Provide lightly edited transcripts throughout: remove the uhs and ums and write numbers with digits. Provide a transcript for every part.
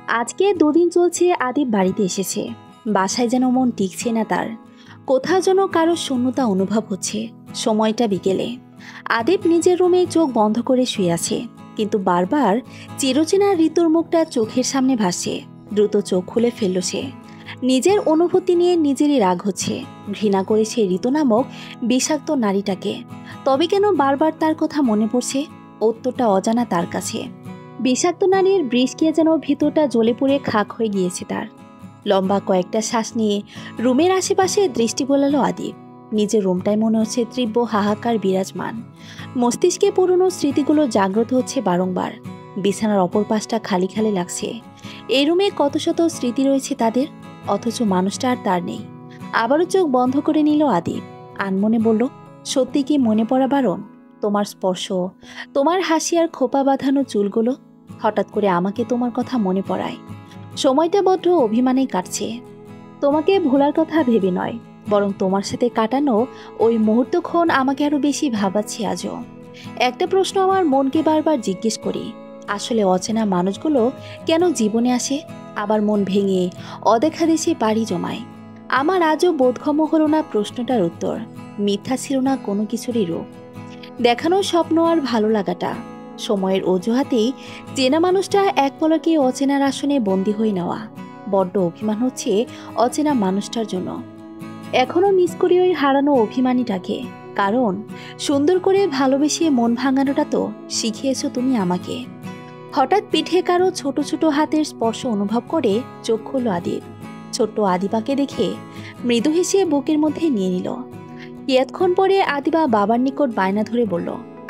আজকে দুদিন চলছে আদিব বাড়িতে এসেছে। বাসায় যেন মন টিকছে না তার। কোথাও যেন কারো শূন্যতা অনুভব হচ্ছে। সময়টা বিকেলে। আদিব নিজের রুমে চোখ বন্ধ করে শুয়ে আছে, কিন্তু বারবার চিরচেনা ঋতুর মুখটা চোখের সামনে ভাসছে। দ্রুত চোখ খুলে ফেলল সে। নিজের অনুভূতি নিয়ে নিজেরই রাগ হচ্ছে। ঘৃণা করেছে ঋতু নামক বিষাক্ত নারীটাকে। তবে কেন বারবার তার কথা মনে পড়ছে? উত্তরটা অজানা তার কাছে। বিষাক্ত নারীর বৃষ্কে যেন ভিতরটা জ্বলে পুড়ে খাক হয়ে গিয়েছে তার। লম্বা কয়েকটা শ্বাস নিয়ে রুমের আশেপাশে দৃষ্টি বোলালো আদিব। নিজের রুমটায় মনে হচ্ছে তীব্র হাহাকার বিরাজমান। মস্তিষ্কে পুরনো স্মৃতিগুলো জাগ্রত হচ্ছে বারংবার। বিছানার অপর পাশটা খালি খালি লাগছে। এই রুমে কত শত স্মৃতি রয়েছে তাদের, অথচ মানুষটা আর তার নেই। আবারও চোখ বন্ধ করে নিল আদিব। আনমনে বলল, সত্যি কি মনে পড়া বারণ? তোমার স্পর্শ, তোমার হাসি আর খোপা বাঁধানো চুলগুলো হঠাৎ করে আমাকে তোমার কথা মনে পড়ায়। সময়টা বড্ড অভিমানেই কাটছে। তোমাকে ভোলার কথা ভেবে নয়, বরং তোমার সাথে কাটানো ওই মুহূর্তক্ষণ আমাকে আরো বেশি ভাবাচ্ছে আজও। একটা প্রশ্ন আমার মনকে বারবার জিজ্ঞেস করি, আসলে অচেনা মানুষগুলো কেন জীবনে আসে, আবার মন ভেঙে অদেখা দেশে পাড়ি জমায়? আমার আজও বোধগম্য হলো না প্রশ্নটার উত্তর। মিথ্যা ছিল না কোনো কিছুরই রূপ। দেখানো স্বপ্ন আর ভালো লাগাটা সময়ের অজুহাতেই চেনা মানুষটা এক পলকে অচেনার আসনে বন্দী হয়ে নেওয়া। বড্ড অভিমান হচ্ছে অচেনা মানুষটার জন্য। এখনো মিস করি ওই হারানো অভিমানীটাকে। কারণ সুন্দর করে ভালোবেসে মন ভাঙানোটা তো শিখিয়েছো তুমি আমাকে। হঠাৎ পিঠে কারো ছোট ছোট হাতের স্পর্শ অনুভব করে চোখ খুলল আদির। ছোট্ট আদিবাকে দেখে মৃদু হেসে বুকের মধ্যে নিয়ে নিল। এতক্ষণ পরে আদিবা বাবার নিকট বায়না ধরে বলল,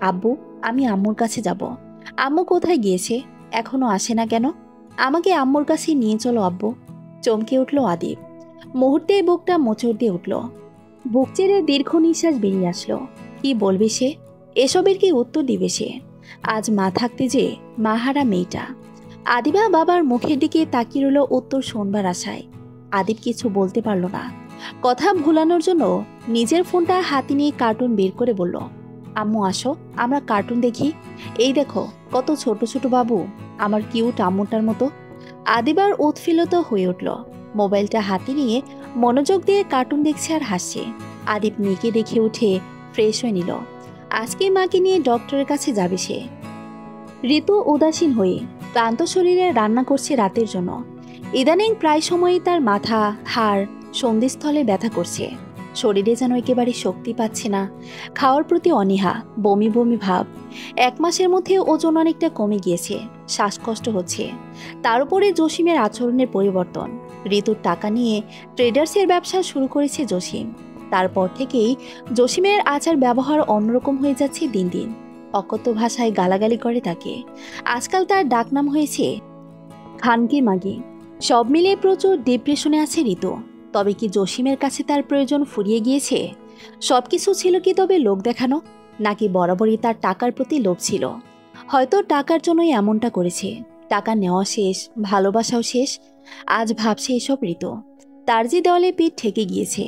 আব্বু, আমি আম্মুর কাছে যাব। আম্মু কোথায় গিয়েছে? এখনো আসে না কেন? আমাকে আম্মুর কাছে নিয়ে চলো আব্বু। চমকে উঠল আদিব। মুহূর্তে বুকটা মোচড় দিয়ে উঠল। বুক চেড়ে দীর্ঘ নিঃশ্বাস বেরিয়ে আসলো। কি বলবে সে? এসবের কি উত্তর দিবে সে? আজ মা থাকতে যে মাহারা মেয়েটা। আদিবা বাবার মুখের দিকে তাকিয়ে রইল উত্তর শোনবার আশায়। আদিব কিছু বলতে পারল না। কথা ভুলানোর জন্য নিজের ফোনটা হাতে নিয়ে কার্টুন বের করে বলল, আম্মু আসো, আমরা কার্টুন দেখি। এই দেখো কত ছোট ছোট বাবু, আমার কিউট আম্মুটার মতো। আদিবার উৎফুল্লিত হয়ে উঠল। মোবাইলটা হাতে নিয়ে মনোযোগ দিয়ে কার্টুন দেখছে আর হাসছে। আদিব মেয়েকে দেখে উঠে ফ্রেশ হয়ে নিল। আজকে মাকে নিয়ে ডক্টরের কাছে যাবে সে। ঋতু উদাসীন হয়ে ক্লান্ত শরীরে রান্না করছে রাতের জন্য। ইদানিং প্রায় সময়ই তার মাথা, হাড়, সন্ধিস্থলে ব্যথা করছে। শরীরে যেন একেবারে শক্তি পাচ্ছে না। খাওয়ার প্রতি অনীহা, বমি বমি ভাব। 1 মাসের মধ্যে ওজন অনেকটা কমে গিয়েছে। শ্বাসকষ্ট হচ্ছে। তার উপরে জসিমের আচরণের পরিবর্তন। ঋতুর টাকা নিয়ে ট্রেডার্সের ব্যবসা শুরু করেছে জসিম। তারপর থেকেই জসিমের আচার ব্যবহার অন্যরকম হয়ে যাচ্ছে দিন দিন। অকথ্য ভাষায় গালাগালি করে তাকে। আজকাল তার ডাকনাম হয়েছে খানকি মাগি। সব মিলিয়ে প্রচুর ডিপ্রেশনে আছে ঋতু। তবে কি জসিমের কাছে তার প্রয়োজন ফুরিয়ে গিয়েছে? সবকিছু ছিল কি তবে লোক দেখানো, নাকি বরাবরই তার টাকার প্রতি লোভ ছিল? হয়তো টাকার জন্যই এমনটা করেছে। টাকা নেওয়া শেষ, ভালোবাসাও শেষ। আজ ভাবছে এসব ঋতু। তার যে দেওয়ালে পিঠ ঠেকে গিয়েছে।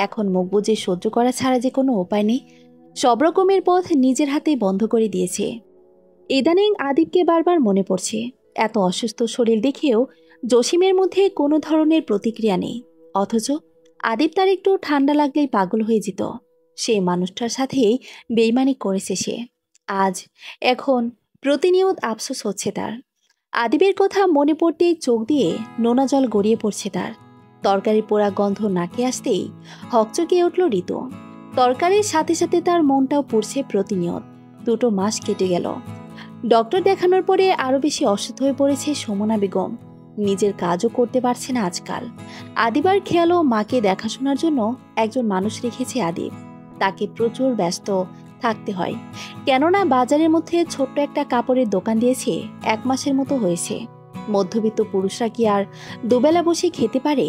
এখন মুখ বুজে সহ্য করা ছাড়া যে কোনো উপায় নেই। সব রকমের পথ নিজের হাতে বন্ধ করে দিয়েছে। ইদানিং আদিবকে বারবার মনে পড়ছে। এত অসুস্থ শরীর দেখেও জসিমের মধ্যে কোনো ধরনের প্রতিক্রিয়া নেই। অথচ আদিব তার একটু ঠান্ডা লাগলেই পাগল হয়ে যেত। সেই মানুষটার সাথেই বেইমানি করেছে সে। আজ, এখন প্রতিনিয়ত আফসোস হচ্ছে তার। আদিবের কথা মনে পড়তেই চোখ দিয়ে নোনা জল গড়িয়ে পড়ছে তার। তরকারি পোড়া গন্ধ নাকে আসতেই হকচকিয়ে উঠল ঋতু। তরকারির সাথে সাথে তার মনটাও পড়ছে প্রতিনিয়ত। 2 মাস কেটে গেল। ডক্টর দেখানোর পরে আরো বেশি অসুস্থ হয়ে পড়েছে সুমনা বেগম। নিজের কাজও করতে পারছে না আজকাল। আদিবার খেয়ালও মাকে দেখাশোনার জন্য একজন মানুষ রেখেছে আদিব। তাকে প্রচুর ব্যস্ত থাকতে হয়। কেননা বাজারের মধ্যে ছোট্ট একটা কাপড়ের দোকান দিয়েছে। 1 মাসের মতো হয়েছে। মধ্যবিত্ত পুরুষরা কি আর দুবেলা বসে খেতে পারে?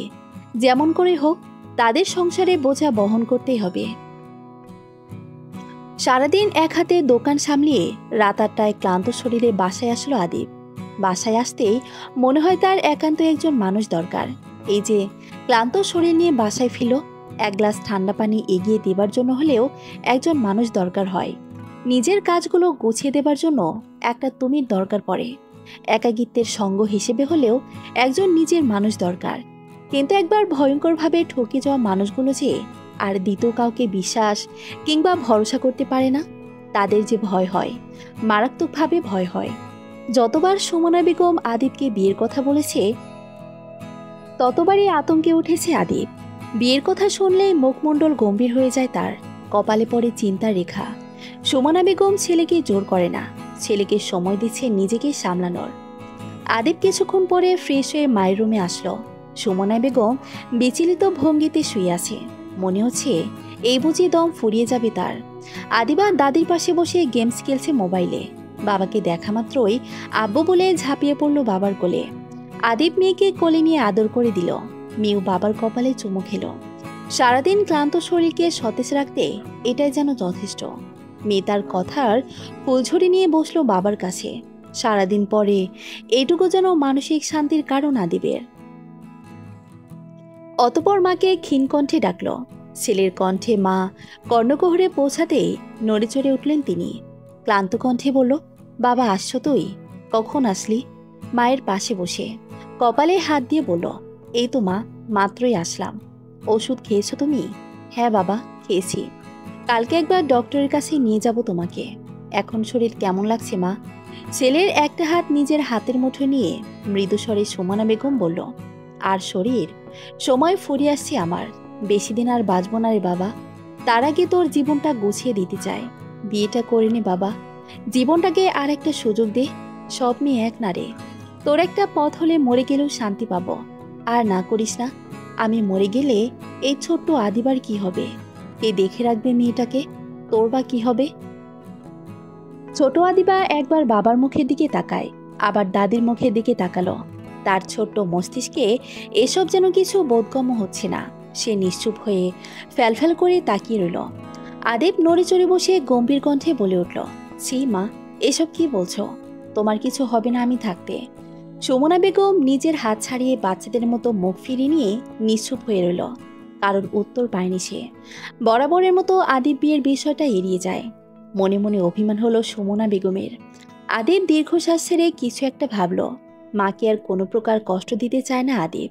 যেমন করে হোক তাদের সংসারে বোঝা বহন করতেই হবে। সারাদিন এক হাতে দোকান সামলিয়ে রাত 8টায় ক্লান্ত শরীরে বাসায় আসলো আদিব। বাসায় আসতেই মনে হয় তার একান্ত একজন মানুষ দরকার। এই যে ক্লান্ত শরীর নিয়ে বাসায় ফিরল, 1 গ্লাস ঠান্ডা পানি এগিয়ে দেবার জন্য হলেও একজন মানুষ দরকার হয়। নিজের কাজগুলো গুছিয়ে দেবার জন্য একটা তুমির দরকার পড়ে। একাকিত্বের সঙ্গ হিসেবে হলেও একজন নিজের মানুষ দরকার। কিন্তু একবার ভয়ঙ্করভাবে ঠকে যাওয়া মানুষগুলো যে আর দ্বিতীয় কাউকে বিশ্বাস কিংবা ভরসা করতে পারে না, তাদের যে ভয় হয়, মারাত্মকভাবে ভয় হয়। যতবার সুমনা বেগম আদিবকে বিয়ের কথা বলেছে, ততবারই আতঙ্কে উঠেছে আদিব। বিয়ের কথা শুনলেই মুখমণ্ডল গম্ভীর হয়ে যায় তার, কপালে পড়ে চিন্তার রেখা। সুমনা বেগম ছেলেকে জোর করে না, ছেলেকে সময় দিচ্ছে নিজেকে সামলানোর। আদিব কিছুক্ষণ পরে ফ্রেশ হয়ে মায়ের রুমে আসলো। সুমনা বেগম বিচলিত ভঙ্গিতে শুয়ে আছে, মনে হচ্ছে এই বুঝি দম ফুরিয়ে যাবে তার। আদিবা দাদির পাশে বসে গেমস খেলছে মোবাইলে। বাবাকে দেখা মাত্রই আব্বু বলে ঝাঁপিয়ে পড়ল বাবার কোলে। আদিব মেয়েকে কোলে নিয়ে আদর করে দিল, মেয়েও বাবার কপালে চুমু খেল। সারাদিন ক্লান্ত শরীরকে সতেজ রাখতে এটাই যেন যথেষ্ট। মেয়ে তার কথার ফুলঝুরি নিয়ে বসলো বাবার কাছে। সারাদিন পরে এইটুকু যেন মানসিক শান্তির কারণ আদিবের। অতপর মাকে ক্ষীণ কণ্ঠে ডাকল। ছেলের কণ্ঠে মা কর্ণকুহরে পৌঁছাতেই নড়ে চড়ে উঠলেন তিনি। ক্লান্ত কণ্ঠে বলল, বাবা আসছো তুই? কখন আসলি? মায়ের পাশে বসে কপালে হাত দিয়ে বলল, এই তো মা, মাত্রই আসলাম। ওষুধ খেয়েছো তুমি? হ্যাঁ বাবা, খেয়েছি। কালকে একবার ডক্টরের কাছে নিয়ে যাব তোমাকে। এখন শরীর কেমন লাগছে মা? ছেলের একটা হাত নিজের হাতের মুঠো নিয়ে মৃদুস্বরে সুমনা বেগম বলল, আর শরীর? সময় ফুরিয়ে আসছে আমার, বেশি দিন আর বাঁচব না রে বাবা। তার আগে তোর জীবনটা গুছিয়ে দিতে চাই। বিয়েটা করে নে বাবা, জীবনটাকে আর একটা সুযোগ দে। সব মেয়ে এক না রে, তোর একটা পথ হলে মরে গেলেও শান্তি পাবো। আর না করিস না, আমি মরে গেলে এই ছোট্ট আদিবার কি হবে? কে দেখে রাখবে মেয়েটাকে? তোর বা কি হবে? ছোট আদিবা একবার বাবার মুখের দিকে তাকায়, আবার দাদির মুখের দিকে তাকালো। তার ছোট্ট মস্তিষ্কে এসব যেন কিছু বোধগম্য হচ্ছে না। সে নিশ্চুপ হয়ে ফ্যালফ্যাল করে তাকিয়ে রইল। আদিব নড়ে চড়ে বসে গম্ভীর কণ্ঠে বলে উঠল, ছি মা, এসব কি বলছো? তোমার কিছু হবে না আমি থাকতে। সুমনা বেগম নিজের হাত ছাড়িয়ে বাচ্চাদের মতো মুখ ফিরিয়ে নিয়ে নিশ্চুপ হয়ে রইল। কারোর উত্তর পায়নি সে। বরাবরের মতো আদিব বিয়ের বিষয়টা এড়িয়ে যায়। মনে মনে অভিমান হলো সুমনা বেগমের। আদিব দীর্ঘশ্বাস ছেড়ে কিছু একটা ভাবল। মাকে আর কোনো প্রকার কষ্ট দিতে চায় না আদিব।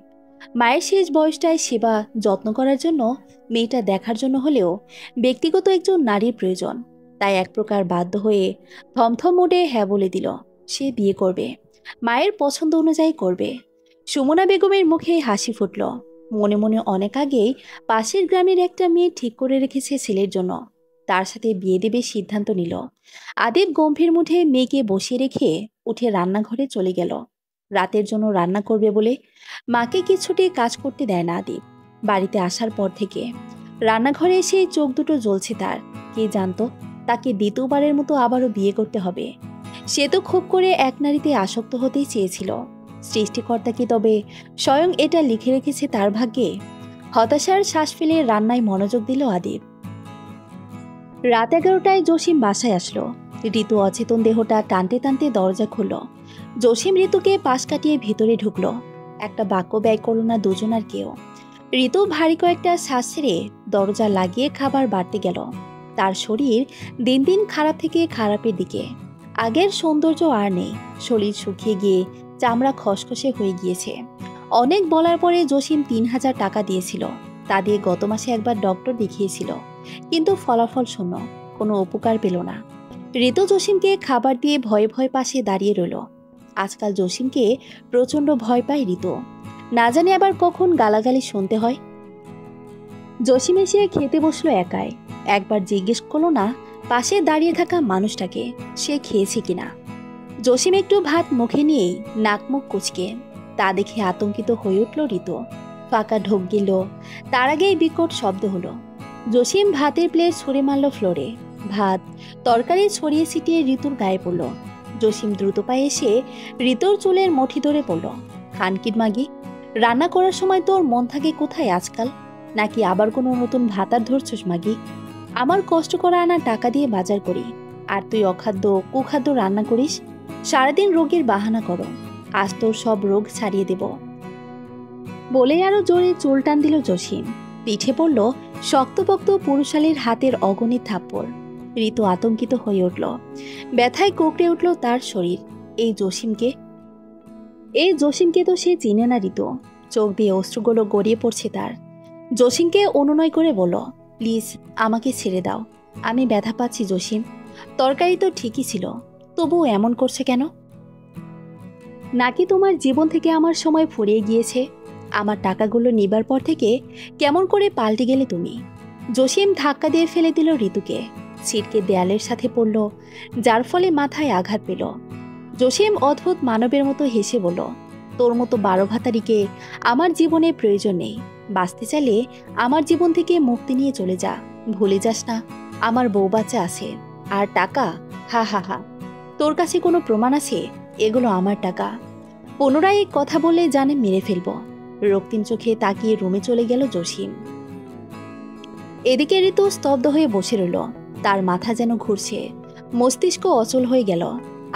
মায়ের শেষ বয়সটায় সেবা যত্ন করার জন্য, মেয়েটা দেখার জন্য হলেও ব্যক্তিগত একজন নারীর প্রয়োজন। তাই এক প্রকার বাধ্য হয়ে থমথম মোডে হ্যাঁ বলে দিল। সে বিয়ে করবে, মায়ের পছন্দ অনুযায়ী করবে। সুমনা বেগমের মুখে হাসি ফুটল। মনে মনে অনেক আগেই পাশের গ্রামের একটা মেয়ে ঠিক করে রেখেছে ছেলের জন্য, তার সাথে বিয়ে দেবে সিদ্ধান্ত নিল। আদিব গম্ভীর মুঠে মেয়েকে বসিয়ে রেখে উঠে রান্নাঘরে চলে গেল। রাতের জন্য রান্না করবে বলে মাকে কিছুতে কাজ করতে দেয় না আদিব। বাড়িতে আসার পর থেকে রান্নাঘরে এসে চোখ দুটো জ্বলছে তার। কে জানতো তাকে দ্বিতীয়বারের মতো আবারও বিয়ে করতে হবে। সে তো খুব করে এক নারীতে আসক্ত হতেই চেয়েছিল। সৃষ্টিকর্তা কি তবে স্বয়ং এটা লিখে রেখেছে তার ভাগ্যে? হতাশার শ্বাস ফেলে রান্নায় মনোযোগ দিল আদিব। রাত 11টায় জসিম বাসায় আসলো। ঋতু অচেতন দেহটা টানতে টানতে দরজা খুলল। জসিম ঋতুকে পাশ কাটিয়ে ভেতরে ঢুকলো। একটা বাক্য ব্যয় করল না দুজন আর কেউ। ঋতু ভারী কয়েকটা শ্বাস ছেড়ে দরজা লাগিয়ে খাবার বাড়তে গেল। তার শরীর দিন দিন খারাপ থেকে খারাপের দিকে। আগের সৌন্দর্য আর নেই, শরীর শুকিয়ে গিয়ে চামড়া খসখসে হয়ে গিয়েছে। অনেক বলার পরে জসিম 3000 টাকা দিয়েছিল। তা দিয়ে গত মাসে একবার ডক্টর দেখিয়েছিল, কিন্তু ফলাফল শূন্য, কোনো উপকার পেল না। ঋতু জসিমকে খাবার দিয়ে ভয়ে ভয়ে পাশে দাঁড়িয়ে রইল। আজকাল জসিমকে প্রচণ্ড ভয় পায় ঋতু। না জানি আবার কখন গালাগালি শুনতে হয়। জসিম এসে খেতে বসলো একাই। একবার জিজ্ঞেস করলো না পাশে দাঁড়িয়ে থাকা মানুষটাকে সে খেয়েছে কিনা। জসিম একটু ভাত মুখে নিয়েই নাক মুখ কুচকে। তা দেখে আতঙ্কিত হয়ে উঠল ঋতু। ফাঁকা ঢোক গেল, তার আগেই বিকট শব্দ হলো। জসিম ভাতের প্লেট ছুঁড়ে মারল ফ্লোরে। ভাত তরকারি ছড়িয়ে ছিটিয়ে ঋতুর গায়ে পড়ল। জসিম দ্রুত পায়ে এসে ঋতুর চুলের মুঠি ধরে পড়ল। খানকির মাগি, রান্না করার সময় তোর মন থাকে কোথায় আজকাল? নাকি আবার কোনো নতুন ভাতার ধরছস মাগি? আমার কষ্ট করা আনা টাকা দিয়ে বাজার করি, আর তুই অখাদ্য কুখাদ্য রান্না করিস। সারাদিন রোগের বাহানা করো, আজ তোর সব রোগ ছাড়িয়ে দেব। বলে আরো জোরে চুল টান দিল জসিম। পিঠে পড়ল শক্তপোক্ত পুরুষালীর হাতের অগণিত থাপ্পড়। ঋতু আতঙ্কিত হয়ে উঠল। ব্যথায় কুঁকড়ে উঠল তার শরীর। এই জসিমকে এই জসিমকে তো সে চিনে না ঋতু। চোখ দিয়ে অশ্রুগুলো গড়িয়ে পড়ছে তার। জসিমকে অনুনয় করে বলল, প্লিজ আমাকে ছেড়ে দাও, আমি ব্যথা পাচ্ছি জসিম। তরকারি তো ঠিকই ছিল, তবুও এমন করছে কেন? নাকি তোমার জীবন থেকে আমার সময় ফুরিয়ে গিয়েছে? আমার টাকাগুলো নিবার পর থেকে কেমন করে পাল্টে গেলে তুমি? জসিম ধাক্কা দিয়ে ফেলে দিল ঋতুকে, ছিটকে দেয়ালের সাথে পড়ল, যার ফলে মাথায় আঘাত পেল। জসিম অদ্ভুত মানবের মতো হেসে বলল, তোর মতো 12 ভাতারিকে আমার জীবনে প্রয়োজন নেই। বাঁচতে চাইলে আমার জীবন থেকে মুক্তি নিয়ে চলে যা। ভুলে যাস না আমার বউ বাচ্চা আছে। আর টাকা, হা হা হা, তোর কাছে কোনো প্রমাণ আছে? এগুলো আমার টাকা। পুনরায় কথা বললে জানে মেরে ফেলব। রক্তিম চোখে তাকিয়ে রুমে চলে গেল জসিম। এদিকে ঋতু স্তব্ধ হয়ে বসে রইল। তার মাথা যেন ঘুরছে, মস্তিষ্ক অচল হয়ে গেল।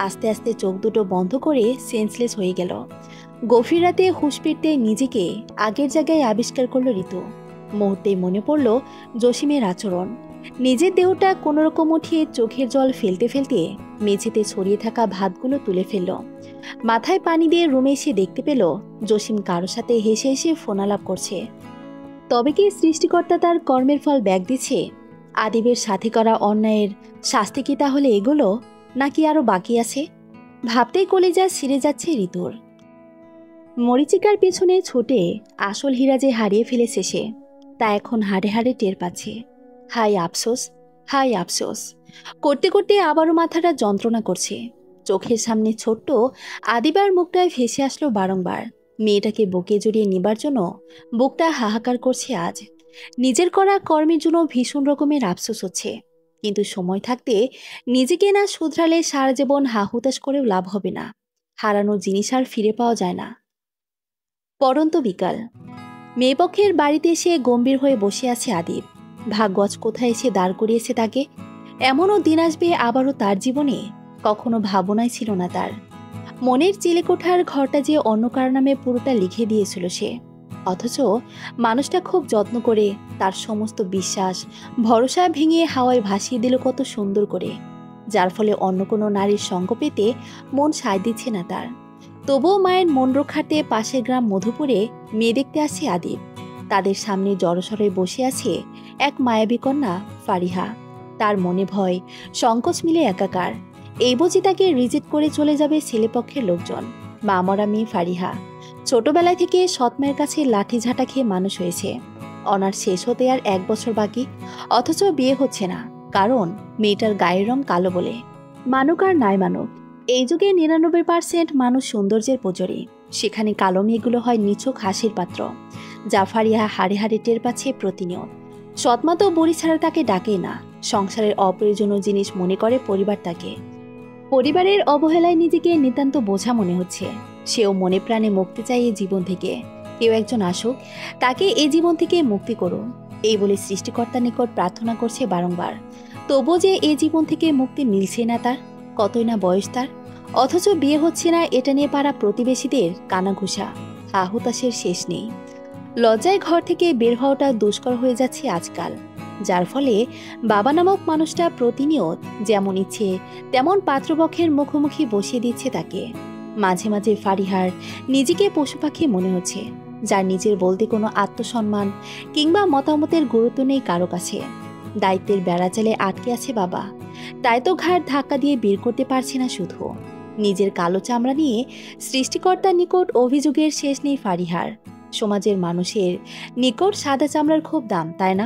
আস্তে আস্তে চোখ দুটো বন্ধ করে সেন্সলেস হয়ে গেল। গভীর রাতে হুঁশ ফিরতে নিজেকে আগের জায়গায় আবিষ্কার করলো ঋতু। মুহূর্তেই মনে পড়ল জসিমের আচরণ। নিজের দেহটা কোনোরকম উঠিয়ে চোখের জল ফেলতে ফেলতে মেঝেতে ছড়িয়ে থাকা ভাতগুলো তুলে ফেলল। মাথায় পানি দিয়ে রুমে এসে দেখতে পেল জসিম কারো সাথে হেসে হেসে ফোনালাপ করছে। তবে কি সৃষ্টিকর্তা তার কর্মের ফল ব্যাক দিচ্ছে? আদিবের সাথে করা অন্যায়ের শাস্তি কি তাহলে এগুলো, নাকি আরো বাকি আছে? ভাবতেই কলিজা ছিঁড়ে যাচ্ছে ঋতুর। মরিচিকার পেছনে ছুটে আসল হীরা যে হারিয়ে ফেলেছে সে, তা এখন হাড়ে হাড়ে টের পাচ্ছে। হাই আফসোস, হাই আফসোস করতে করতে আবারও মাথাটা যন্ত্রণা করছে। চোখের সামনে ছোট্ট আদিবার মুখটায় ভেসে আসলো বারংবার। মেয়েটাকে বুকে জড়িয়ে নিবার জন্য বুকটা হাহাকার করছে আজ। নিজের করা কর্মের জন্য ভীষণ রকমের আফসোস হচ্ছে, কিন্তু সময় থাকতে নিজেকে না শুধরালে সারা জীবন হাহুতাশ করেও লাভ হবে না। হারানো জিনিস আর ফিরে পাওয়া যায় না। পরন্ত বিকাল। মেয়েপক্ষের বাড়িতে এসে গম্ভীর হয়ে বসে আছে আদিব। ভাগ্যজ কোথায় এসে দাঁড় করিয়েছে তাকে। এমনও দিন আসবে আবারও তার জীবনে, কখনো ভাবনাই ছিল না তার। মনের চিলেকোঠার ঘরটা যে অন্য কার নামে পুরোটা লিখে দিয়েছিল সে, অথচ মানুষটা খুব যত্ন করে তার সমস্ত বিশ্বাস ভরসা ভেঙে হাওয়ায় ভাসিয়ে দিল কত সুন্দর করে, যার ফলে অন্য কোনো নারীর সঙ্গ পেতে মন সায় দিচ্ছে না তার। তবুও মায়ের মন রক্ষার্থে পাশের গ্রাম মধুপুরে মেয়ে দেখতে আসে আদিব। তাদের সামনে জড়সড়ে বসে আছে এক মায়াবী কন্যা ফারিহা। তার মনে ভয় সংকোচ মিলে একাকার। এই বুঝি তাকে রিজেক্ট করে চলে যাবে ছেলেপক্ষের লোকজন। মা মরা মেয়ে ফারিহা ছোটবেলায় থেকে সৎমায়ের কাছে লাঠি ঝাঁটা খেয়ে মানুষ হয়েছে। অনার্স শেষ হতে আর 1 বছর বাকি, অথচ বিয়ে হচ্ছে না, কারণ মেয়েটার গায়ের রং কালো বলে। মানুক আর নাই মানুক, এই যুগে 99% মানুষ সৌন্দর্যের পুজোরি, সেখানে কালো মেয়েগুলো হয় নিছক হাসির পাত্র, যা ফারিহা হাড়ে হাড়ে টের পাচ্ছে প্রতিনিয়ত। সৎমা তো বুড়ি ছাড়া তাকে ডাকে না, সংসারের অপ্রয়োজনীয় জিনিস মনে করে পরিবার তাকে। পরিবারের অবহেলায় নিজেকে নিতান্ত বোঝা মনে হচ্ছে। সেও মনে প্রাণে মুক্তি চাই এই জীবন থেকে। কেউ একজন আসুক, তাকে এই জীবন থেকে মুক্তি করুন, এই বলে সৃষ্টিকর্তার নিকট প্রার্থনা করছে বারংবার। তবুও যে এই জীবন থেকে মুক্তি মিলছে না তার। কতই না বয়স তার, অথচ বিয়ে হচ্ছে না, এটা নিয়ে পাড়া প্রতিবেশীদের কানাঘুষা, হাহুতাশের শেষ নেই। লজ্জায় ঘর থেকে বের হওয়াটা দুষ্কর হয়ে যাচ্ছে আজকাল, যার ফলে বাবা নামক মানুষটা প্রতিনিয়ত যেমন ইচ্ছে তেমন পাত্রপক্ষের মুখোমুখি বসিয়ে দিচ্ছে তাকে। মাঝে মাঝে ফারিহার নিজেকে পশু পাখি মনে হচ্ছে, যার নিজের বলতে কোনো আত্মসম্মান কিংবা মতামতের গুরুত্ব নেই কারো কাছে। দায়িত্বের বেড়াজালে আটকে আছে বাবা, তাই তো ঘাড় ধাক্কা দিয়ে বের করতে পারছে না। শুধু নিজের কালো চামড়া নিয়ে সৃষ্টিকর্তার নিকট অভিযোগের শেষ নেই ফারিহার। সমাজের মানুষের নিকট সাদা চামড়ার খুব দাম, তাই না?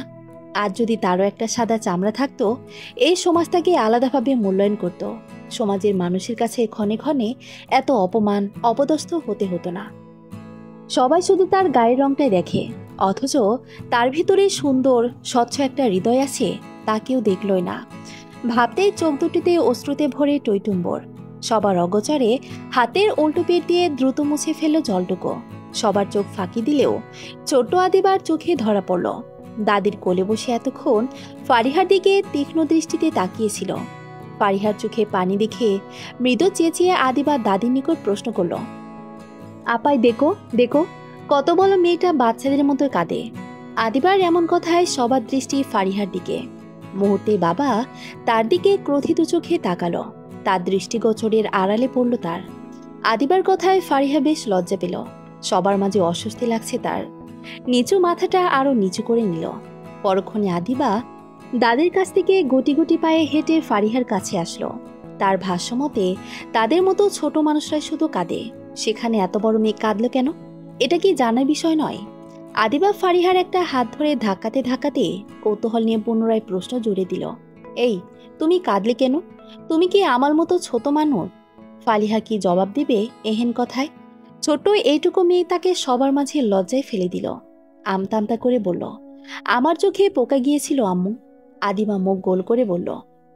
আজ যদি তারও একটা সাদা চামড়া থাকতো, এই সমাজ তাকে আলাদাভাবে মূল্যায়ন করত। সমাজের মানুষের কাছে ক্ষণে ক্ষণে এত অপমান অপদস্থ হতে হতো না। সবাই শুধু তার গায়ের রংটাই দেখে, অথচ তার ভিতরে সুন্দর স্বচ্ছ একটা হৃদয় আছে, তা কেউ দেখলই না। ভাবতেই চোখ দুটিতে অশ্রুতে ভরে টইটুম্বর। সবার অগোচরে হাতের উল্টো পেট দিয়ে দ্রুত মুছে ফেলল জলটুকু। সবার চোখ ফাঁকি দিলেও ছোট্ট আদিবার চোখে ধরা পড়ল। দাদির কোলে বসে এতক্ষণ ফারিহার দিকে তীক্ষ্ণ দৃষ্টিতে তাকিয়েছিল। ফারিহার চোখে পানি দেখে মৃদু চেঁচিয়ে আদিবার দাদির নিকট প্রশ্ন করল, আপাই দেখো দেখো, কত বড় মেয়েটা বাচ্চাদের মতো কাঁদে। আদিবার এমন কথায় সবার দৃষ্টি ফারিহার দিকে। মুহূর্তে বাবা তার দিকে ক্রোধিত চোখে তাকালো। তার দৃষ্টিগোচরের আড়ালে পড়ল তার। আদিবার কথায় ফারিহা বেশ লজ্জা পেল। সবার মাঝে অস্বস্তি লাগছে তার। নিচু মাথাটা আরো নিচু করে নিল। পরক্ষণে আদিবা দাদির কাছ থেকে গুটি গুটি পায়ে হেঁটে ফারিহার কাছে আসলো। তার ভাষ্যমতে তাদের মতো ছোট মানুষরাই শুধু কাঁদে, সেখানে এত বড় মেয়ে কাঁদল কেন? এটা কি জানার বিষয় নয়? আদিবা ফারিহার একটা হাত ধরে ধাক্কাতে ধাক্কাতে কৌতূহল নিয়ে পুনরায় প্রশ্ন জুড়ে দিল, এই, তুমি কাঁদলে কেন? তুমি কি আমার মতো ছোট মানুষ? ফালিহা কি জবাব দিবে এহেন কথায়? ছোট্ট এইটুকু মেয়ে তাকে সবার মাঝে লজ্জায় ফেলে দিল। আমতা আমতা করে বলল, আমার চোখে পোকা গিয়েছিল আম্মু। আদিবা মুখ গোল করে বলল,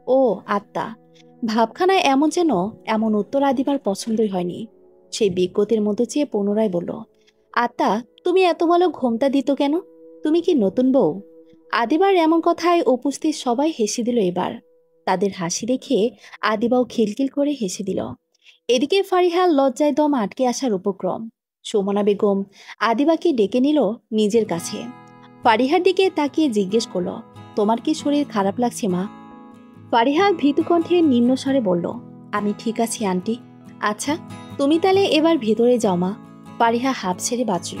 ও আত্মা। ভাবখানায় এমন যেন এমন উত্তর আদিবার পছন্দই হয়নি। সেই বিজ্ঞতের মতো চেয়ে পুনরায় বলল, আত্মা, তুমি এত বড় ঘোমটা দিত কেন? তুমি কি নতুন বউ? আদিবার এমন কথায় উপস্থিত সবাই হেসে দিল এবার। তাদের হাসি দেখে আদিবাও খিলখিল করে হেসে দিল। এদিকে ফারিহার লজ্জায় দম আটকে আসার উপক্রম। সুমনা বেগম আদিবাকে ডেকে নিল নিজের কাছে। ফারিহার দিকে তাকিয়ে জিজ্ঞেস করল, তোমার কি শরীর খারাপ লাগছে মা? ফারিহা ভীতু কণ্ঠে নিম্ন স্বরে বলল, আমি ঠিক আছি আন্টি। আচ্ছা, তুমি তাহলে এবার ভেতরে যাও মা। ফারিহা হাঁপ ছেড়ে বাঁচল।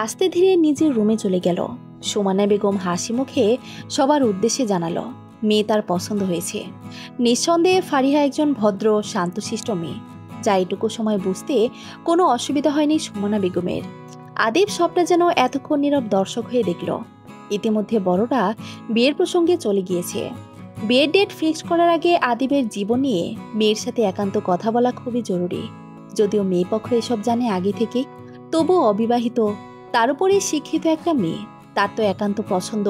আস্তে ধীরে নিজের রুমে চলে গেল। সুমানা বেগম হাসি মুখে সবার উদ্দেশ্যে জানালো, মেয়ে তার পছন্দ হয়েছে। নিঃসন্দেহে ফারিহা একজন ভদ্র শান্তশিষ্ট মেয়ে, যা এটুকু সময় বুঝতে কোনো অসুবিধা হয়নি সুমনা বেগমের। আদিব সবটা যেন এতক্ষণ নীরব দর্শক হয়ে দেখল। ইতিমধ্যে বড়রা বিয়ের প্রসঙ্গে চলে গিয়েছে। বিয়ের ডেট ফিক্স করার আগে আদিবের জীবন নিয়ে মেয়ের সাথে একান্ত কথা বলা খুবই জরুরি। যদিও মেয়ে পক্ষ এসব জানে আগে থেকে, তবুও অবিবাহিত, তার উপরে শিক্ষিত একটা মেয়ে, তার তো একান্ত পছন্দ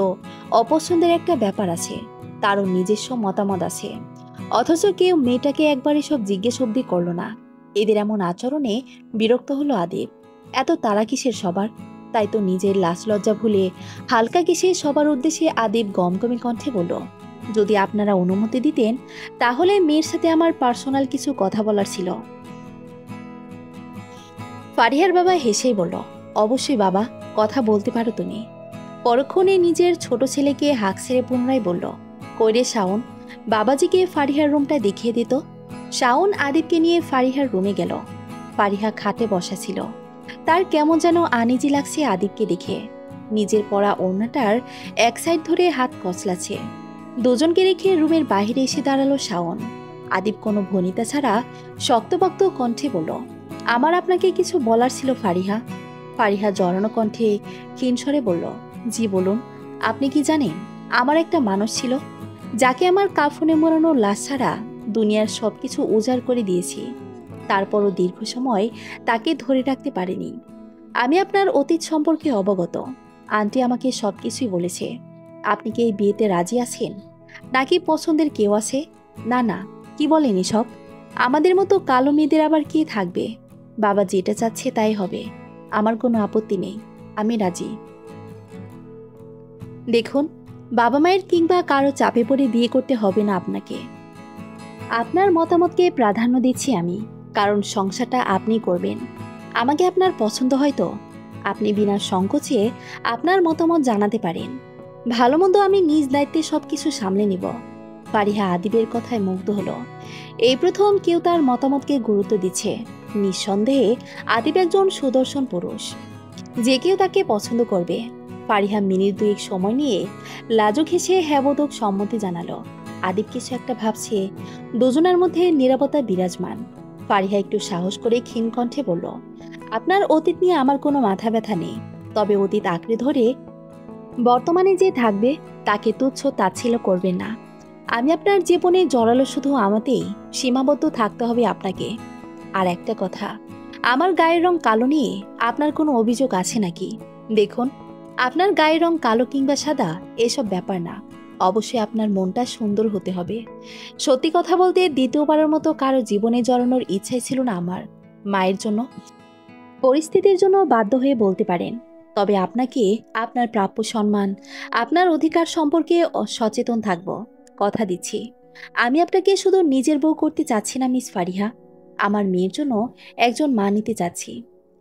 অপছন্দের একটা ব্যাপার আছে, তারও নিজস্ব মতামত আছে। অথচ কেউ মেয়েটাকে একবার এসব জিজ্ঞেস অব্দি করল না। এদের এমন আচরণে বিরক্ত হলো আদিব। এত তারা কিসের সবার? তাই তো নিজের লাজ লজ্জা ভুলে হালকা কিসে সবার উদ্দেশ্যে আদিব গমগমে কণ্ঠে বলল, যদি আপনারা অনুমতি দিতেন তাহলে মেয়ের সাথে আমার পার্সোনাল কিছু কথা বলার ছিল। ফারিহার বাবা হেসেই বলল, অবশ্যই বাবা, কথা বলতে পারো তুমি। পরক্ষণে নিজের ছোট ছেলেকে হাঁক ছেড়ে পুনরায় বলল, কইরে শাওন, বাবাজিকে ফারিহার রুমটা দেখিয়ে দিত। শাওন আদিবকে নিয়ে ফারিহার রুমে গেল। ফারিহা খাটে বসা ছিল। তার কেমন যেন আনিজি লাগছে আদিবকে দেখে। নিজের পরা ওড়নাটার এক সাইড ধরে হাত কচলাছে। দুজনকে রেখে রুমের বাইরে এসে দাঁড়ালো শাওন। আদিব কোনো ভনিতা ছাড়া শক্তপক্ত কণ্ঠে বলল, আমার আপনাকে কিছু বলার ছিল ফারিহা। ফারিহা জড়ানো কণ্ঠে ক্ষীণস্বরে বলল, জি বলুন। আপনি কি জানেন, আমার একটা মানুষ ছিল, যাকে আমার কাফনে মোড়ানো লাশ ছাড়া দুনিয়ার সবকিছু উজাড় করে দিয়েছি। তারপরও দীর্ঘ সময় তাকে ধরে রাখতে পারিনি। আমি আপনার অতীত সম্পর্কে অবগত। আন্টি আমাকে সবকিছুই বলেছে। আপনি কি এই বিয়েতে রাজি আছেন, নাকি পছন্দের কেউ আছে? না না, কি বলেন এসব? আমাদের মতো কালো মেয়েদের আবার কি থাকবে? বাবা যেটা চাচ্ছে তাই হবে। আমার কোনো আপত্তি নেই, আমি রাজি। দেখুন, বাবা মায়ের কিংবা কারো চাপে পড়ে বিয়ে করতে হবে না আপনাকে। আপনার মতামতকে প্রাধান্য দিচ্ছি আমি, কারণ সংসারটা আপনি করবেন। আমাকে আপনার পছন্দ হয় তো আপনি বিনা সংকোচে আপনার মতামত জানাতে পারেন। ভালো মন্দ আমি নিজ দায়িত্বে সবকিছু সামলে নিব। ফারিহা আদিবের কথায় মুগ্ধ হলো। এই প্রথম কেউ তার মতামতকে গুরুত্ব দিচ্ছে। নিঃসন্দেহে আদিব একজন সুদর্শন পুরুষ, যে কেউ তাকে পছন্দ করবে। ফারিহা মিনিট দুয়েক সময় নিয়ে লাজুক হেসে হ্যাবোদক সম্মতি জানালো। আদিব কিছু একটা ভাবছে। দুজনের মধ্যে নীরবতা বিরাজমান। ফারিহা একটু সাহস করে ক্ষীণ কণ্ঠে বলল, আপনার অতীত নিয়ে আমার কোনো মাথা ব্যথা নেই, তবে অতীত আঁকড়ে ধরে বর্তমানে যে থাকবে তাকে তুচ্ছ তাচ্ছিল্য করবেন না। আমি আপনার জীবনে জড়ালো শুধু আমাতেই সীমাবদ্ধ থাকতে হবে আপনাকে। আর একটা কথা, আমার গায়ের রং কালো নিয়ে আপনার কোনো অভিযোগ আছে নাকি? দেখুন, আপনার গায়ের রং কালো কিংবা সাদা এসব ব্যাপার না। অবশ্যই আপনার মনটা সুন্দর হতে হবে। সত্যি কথা বলতে দ্বিতীয়বারের মতো কারো জীবনে জড়ানোর ইচ্ছাই ছিল না আমার। মায়ের জন্য, পরিস্থিতির জন্য বাধ্য হয়ে বলতে পারেন। তবে আপনাকে আপনার প্রাপ্য সম্মান, আপনার অধিকার সম্পর্কে সচেতন থাকব। কথা দিচ্ছি, আমি আপনাকে শুধু নিজের বউ করতে চাচ্ছি না মিস ফারিহা, আমার মেয়ের জন্য একজন মা নিতে চাচ্ছি।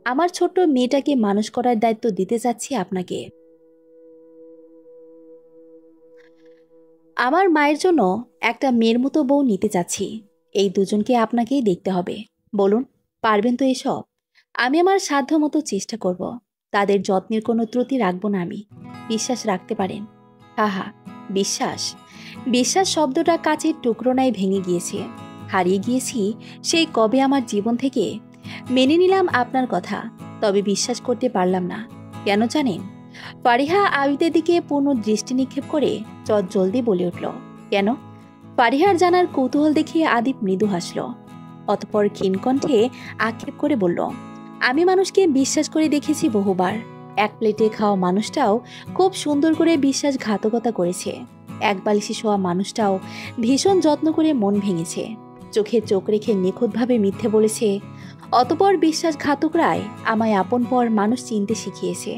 আমার ছোট্ট মেয়েটাকে মানুষ করার দায়িত্ব দিতে চাচ্ছি আপনাকে। আমার মায়ের জন্য একটা মেয়ের মতো বউ নিতে চাচ্ছি। এই দুজনকে আপনাকেই দেখতে হবে। বলুন, পারবেন তো এসব? আমি আমার সাধ্যমতো চেষ্টা করব। তাদের যত্নের কোনো ত্রুটি রাখবো না আমি। বিশ্বাস রাখতে পারেন। হা হা, বিশ্বাস? বিশ্বাস শব্দটা কাচের টুকরো নাই ভেঙে গিয়েছে। হারিয়ে গিয়েছি সেই কবে আমার জীবন থেকে। মেনে নিলাম আপনার কথা, তবে বিশ্বাস করতে পারলাম না। কেন জানেন? ফারিহা আবিদের দিকে পূর্ণ দৃষ্টি নিক্ষেপ করে জলদি বলে উঠল, কেন? ফারিহার জানার কৌতূহল দেখিয়ে আদিব মৃদু হাসল। অতঃপর ক্ষীণকণ্ঠে আক্ষেপ করে বলল, আমি মানুষকে বিশ্বাস করে দেখেছি বহুবার। এক প্লেটে খাওয়া মানুষটাও খুব সুন্দর করে বিশ্বাসঘাতকতা করেছে। এক বালিশে শোয়া মানুষটাও ভীষণ যত্ন করে মন ভেঙেছে, চোখে চোখ রেখে নিখুঁতভাবে মিথ্যে বলেছে। অতঃপর বিশ্বাসঘাতকরাই আমায় আপন পর মানুষ চিনতে শিখিয়েছে।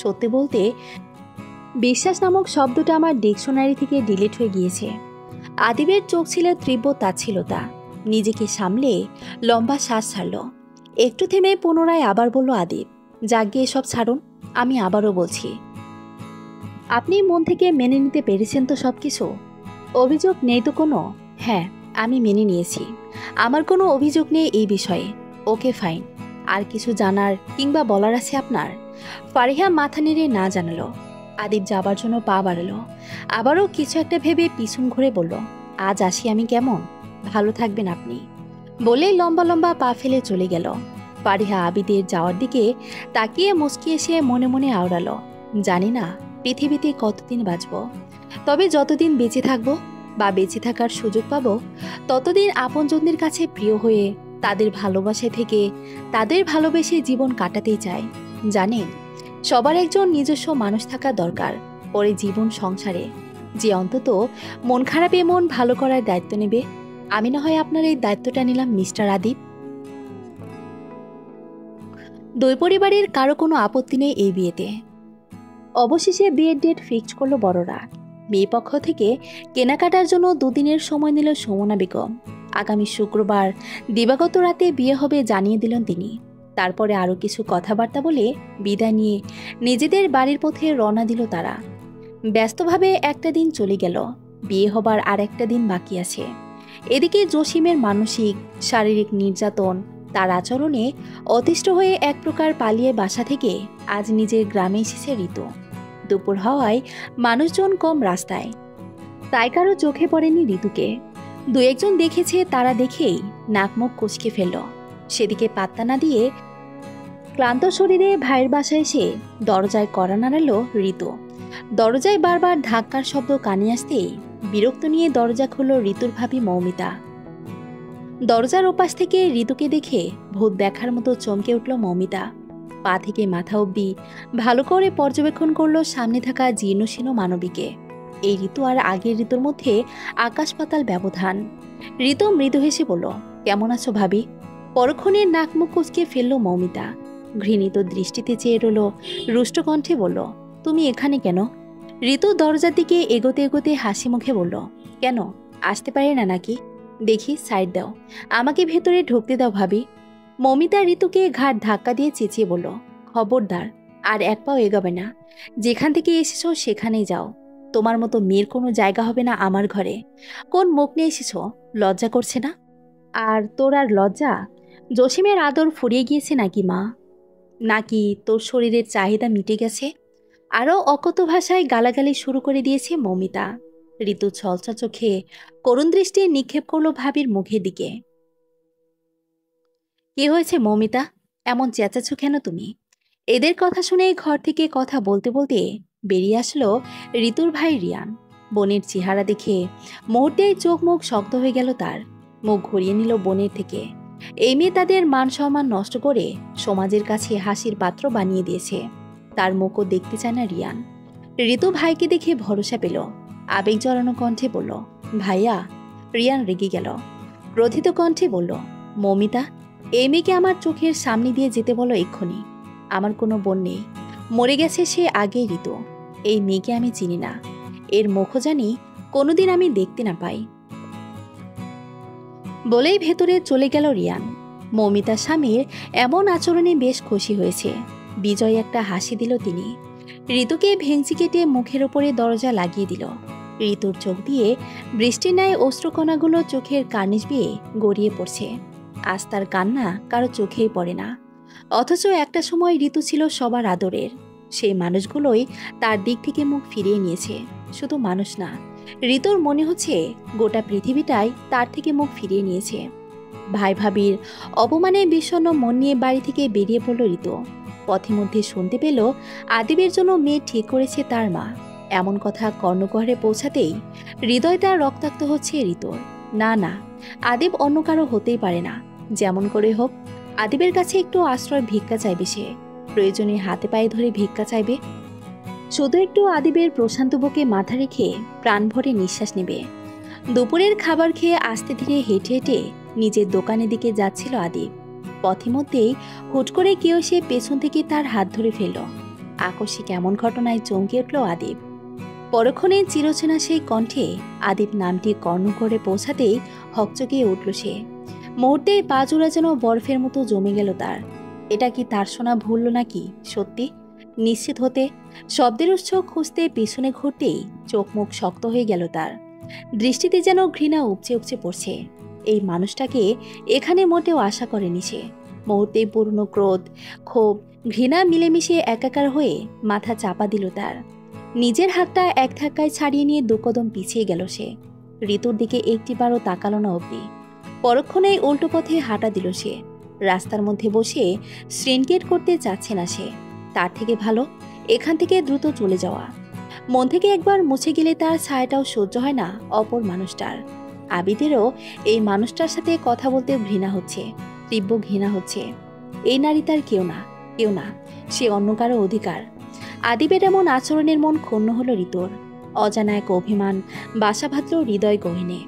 সত্যি বলতে, বিশ্বাস নামক শব্দটা আমার ডিকশনারি থেকে ডিলিট হয়ে গিয়েছে। আদিবের চোখ ছিল তীব্র তাচ্ছিলতা। নিজেকে সামলে লম্বা শ্বাস ছাড়ল। একটু থেমে পুনরায় আবার বলল আদিব, যাক এসব ছাড়ুন। আমি আবারও বলছি, আপনি মন থেকে মেনে নিতে পেরেছেন তো সব কিছু? অভিযোগ নেই তো কোনো? হ্যাঁ, আমি মেনে নিয়েছি। আমার কোনো অভিযোগ নেই এই বিষয়ে। Okay fine. আর কিছু জানার কিংবা বলার আছে আপনার? ফারিহা মাথা নেড়ে না জানালো। আদিব যাবার জন্য পা বাড়ালো। আবারও কিছু একটা ভেবে পিছন ঘুরে বলল, আজ আসি আমি কেমন? ভালো থাকবেন আপনি। বলেই লম্বা লম্বা পা ফেলে চলে গেল। ফারিহা আবিদের যাওয়ার দিকে তাকিয়ে মুচকি এসে মনে মনে আওড়ালো, জানি না পৃথিবীতে কতদিন বাঁচব, তবে যতদিন বেঁচে থাকবো বা বেঁচে থাকার সুযোগ পাবো, ততদিন আপনজনদের কাছে প্রিয় হয়ে তাদের ভালোবাসায় থেকে তাদের ভালোবেসে জীবন কাটাতেই চাই। জানেন, সবার একজন নিজস্ব মানুষ থাকা দরকার পরে জীবন সংসারে, যে অন্তত মন খারাপে মন ভালো করার দায়িত্ব নেবে। আমি না হয় আপনার এই দায়িত্বটা নিলাম মিস্টার আদিব। দুই পরিবারের কারো কোনো আপত্তি নেই এই বিয়েতে। অবশেষে বিয়ের ডেট ফিক্সড করলো বড়রা। মেয়ে পক্ষ থেকে কেনাকাটার জন্য দুদিনের সময় নিল সুমনা বেগম। আগামী শুক্রবার দিবাগত রাতে বিয়ে হবে জানিয়ে দিলেন তিনি। তারপরে আরও কিছু কথাবার্তা বলে বিদায় নিয়ে নিজেদের বাড়ির পথে রওনা দিল তারা। ব্যস্তভাবে একটা দিন চলে গেল, বিয়ে হবার আর একটা দিন বাকি আছে। এদিকে জসিমের মানসিক শারীরিক নির্যাতন, তার আচরণে অতিষ্ঠ হয়ে এক প্রকার পালিয়ে বাসা থেকে আজ নিজের গ্রামে এসেছে ঋতু। দুপুর হওয়ায় মানুষজন কম রাস্তায়, তাই কারো চোখে পড়েনি ঋতুকে। দু একজন দেখেছে, তারা দেখেই নাক মুখ কুঁচকে ফেলল। সেদিকে পাত্তা না দিয়ে ক্লান্ত শরীরে ভাইয়ের বাসায় এসে দরজায় কড়া নাড়ালো ঋতু। দরজায় বারবার ধাক্কার শব্দ কানে আসতেই বিরক্ত নিয়ে দরজা খুলল ঋতুর ভাবি মৌমিতা। দরজার ওপাশ থেকে ঋতুকে দেখে ভূত দেখার মতো চমকে উঠল মৌমিতা। পা থেকে মাথা অবধি ভালো করে পর্যবেক্ষণ করল সামনে থাকা জীর্ণশীর্ণ মানবীকে। এই ঋতু আর আগের ঋতুর মধ্যে আকাশ পাতাল ব্যবধান। ঋতু মৃদু হেসে বলল, কেমন আছো ভাবি? পরক্ষণে নাক মুখ কুঁচকে ফেলল মৌমিতা। ঘৃণিত দৃষ্টিতে চেয়ে রইল, রুষ্ট কণ্ঠে বলল, তুমি এখানে কেন? ঋতু দরজার দিকে এগোতে এগোতে হাসি মুখে বলল, কেন আসতে পারে না নাকি? দেখি সাইড দাও, আমাকে ভেতরে ঢুকতে দাও ভাবি। মৌমিতা ঋতুকে ঘাট ধাক্কা দিয়ে চেঁচিয়ে বলল, খবরদার, আর এক পাও এগোবে না। যেখান থেকে এসেছো সেখানেই যাও। তোমার মতো মেয়ের কোনো জায়গা হবে না আমার ঘরে। কোন মুখ নিয়ে এসেছো? লজ্জা করছে না? আর তোর আর লজ্জা? জসিমের আদর ফুরিয়ে গিয়েছে নাকি মা? নাকি তোর শরীরের চাহিদা মিটে গেছে? আরও অকথ্য ভাষায় গালাগালি শুরু করে দিয়েছে মৌমিতা। ঋতু ছলছা চোখে করুণ দৃষ্টি নিক্ষেপ করলো ভাবির মুখের দিকে। কি হয়েছে মৌমিতা, এমন চেঁচাচ্ছ কেন তুমি? এদের কথা শুনে ঘর থেকে কথা বলতে বলতে বেরিয়ে আসলো ঋতুর ভাই রিয়ান। বোনের চেহারা দেখে মুহূর্তেই চোখ মুখ শক্ত হয়ে গেল তার। মুখ ঘুরিয়ে নিল বোনের থেকে। এই মেয়ে তাদের মান সম্মান নষ্ট করে সমাজের কাছে হাসির পাত্র বানিয়ে দিয়েছে। তার মুখও দেখতে চায় না রিয়ান। ঋতু ভাইকে দেখে ভরসা পেল, আবেগ জড়ানো কণ্ঠে বলল, ভাইয়া। রিয়ান রেগে গেল, ক্রোধিত কণ্ঠে বলল, মৌমিতা, এই মেয়েকে আমার চোখের সামনে দিয়ে যেতে বলো এক্ষুনি। আমার কোনো বোন নেই, মরে গেছে সে আগেই ঋতু। এই মেয়েকে আমি চিনি না, এর মুখও জানি কোনোদিন আমি দেখতে না পাই। বলেই ভেতরে চলে গেল রিয়ান। মৌমিতার স্বামীর এমন আচরণে বেশ খুশি হয়েছে। বিজয় একটা হাসি দিল তিনি। ঋতুকে ভেঙচি কেটে মুখের ওপরে দরজা লাগিয়ে দিল। ঋতুর চোখ দিয়ে বৃষ্টির ন্যায় অশ্রুকণাগুলো চোখের কার্নিশ বেয়ে গড়িয়ে পড়ছে। আজ তার কান্না কারো চোখেই পড়ে না। অথচ একটা সময় ঋতু ছিল সবার আদরের। সেই মানুষগুলোই তার দিক থেকে মুখ ফিরিয়ে নিয়েছে। শুধু মানুষ না, ঋতুর মনে হচ্ছে গোটা পৃথিবীটাই তার থেকে মুখ ফিরিয়ে নিয়েছে। ভাই ভাবির অপমানে বিষণ্ণ মন নিয়ে বাড়ি থেকে বেরিয়ে পড়ল ঋতু। পথে মধ্যে শুনতে পেল আদিবের জন্য মেয়ে ঠিক করেছে তার মা। এমন কথা কর্ণকুহরে পৌঁছাতেই হৃদয়টা রক্তাক্ত হচ্ছে ঋতুর। না না, আদিব অন্য কারো হতেই পারে না। যেমন করে হোক আদিবের কাছে একটু আশ্রয় ভিক্ষা চাইবে সে। প্রয়োজনে হাতে পায়ে ধরে ভিক্ষা চাইবে। শুধু একটু আদিবের প্রশান্ত বুকে মাথা রেখে প্রাণ ভরে নিঃশ্বাস নেবে। দুপুরের খাবার খেয়ে আস্তে ধীরে হেঁটে হেঁটে নিজের দোকানের দিকে যাচ্ছিল আদিব। পথে মধ্যেই হুট করে কেউ সে পেছন থেকে তার হাত ধরে ফেলল। আকস্মিক এমন ঘটনায় চমকে উঠল আদিব। পরক্ষণে চিরচেনা সেই কণ্ঠে আদিব নামটি কর্ণ করে পৌঁছাতেই হকচকিয়ে উঠল সে। মুহূর্তে পা জোড়া যেন বরফের মতো জমে গেল তার। এটা কি তার শোনা ভুলল নাকি সত্যি? নিশ্চিত হতে শব্দের উৎস খুঁজতে পিছনে ঘুরতেই চোখ মুখ শক্ত হয়ে গেল তার। দৃষ্টিতে যেন ঘৃণা উপচে উপচে পড়ছে। এই মানুষটাকে এখানে মোটেও আশা করেনি সে। মুহূর্তেই পুরনো ক্রোধ, ক্ষোভ, ঘৃণা মিলেমিশে একাকার হয়ে মাথা চাপা দিল তার। নিজের হাতটা এক ধাক্কায় ছাড়িয়ে নিয়ে দুকদম পিছিয়ে গেল সে। ঋতুর দিকে একটিবারও তাকালো না অবধি। পরক্ষণেই উল্টো পথে হাঁটা দিল সে। রাস্তার মধ্যে বসে শৃঙ্গেট করতে চাচ্ছে না সে। তার থেকে ভালো এখান থেকে দ্রুত চলে যাওয়া। মন থেকে একবার মুছে গেলে তার ছায়াটাও সহ্য হয় না অপর মানুষটার। আবিদেরও এই মানুষটার সাথে কথা বলতে ঘৃণা হচ্ছে, তীব্র ঘৃণা হচ্ছে। এই নারী তার কেউ না, কেউ না, সে অন্য কারো অধিকার। আদিবের এমন আচরণের মন ক্ষুণ্ণ হলো ঋতুর। অজানা এক অভিমান বাসা বাঁধল হৃদয় গহীনে।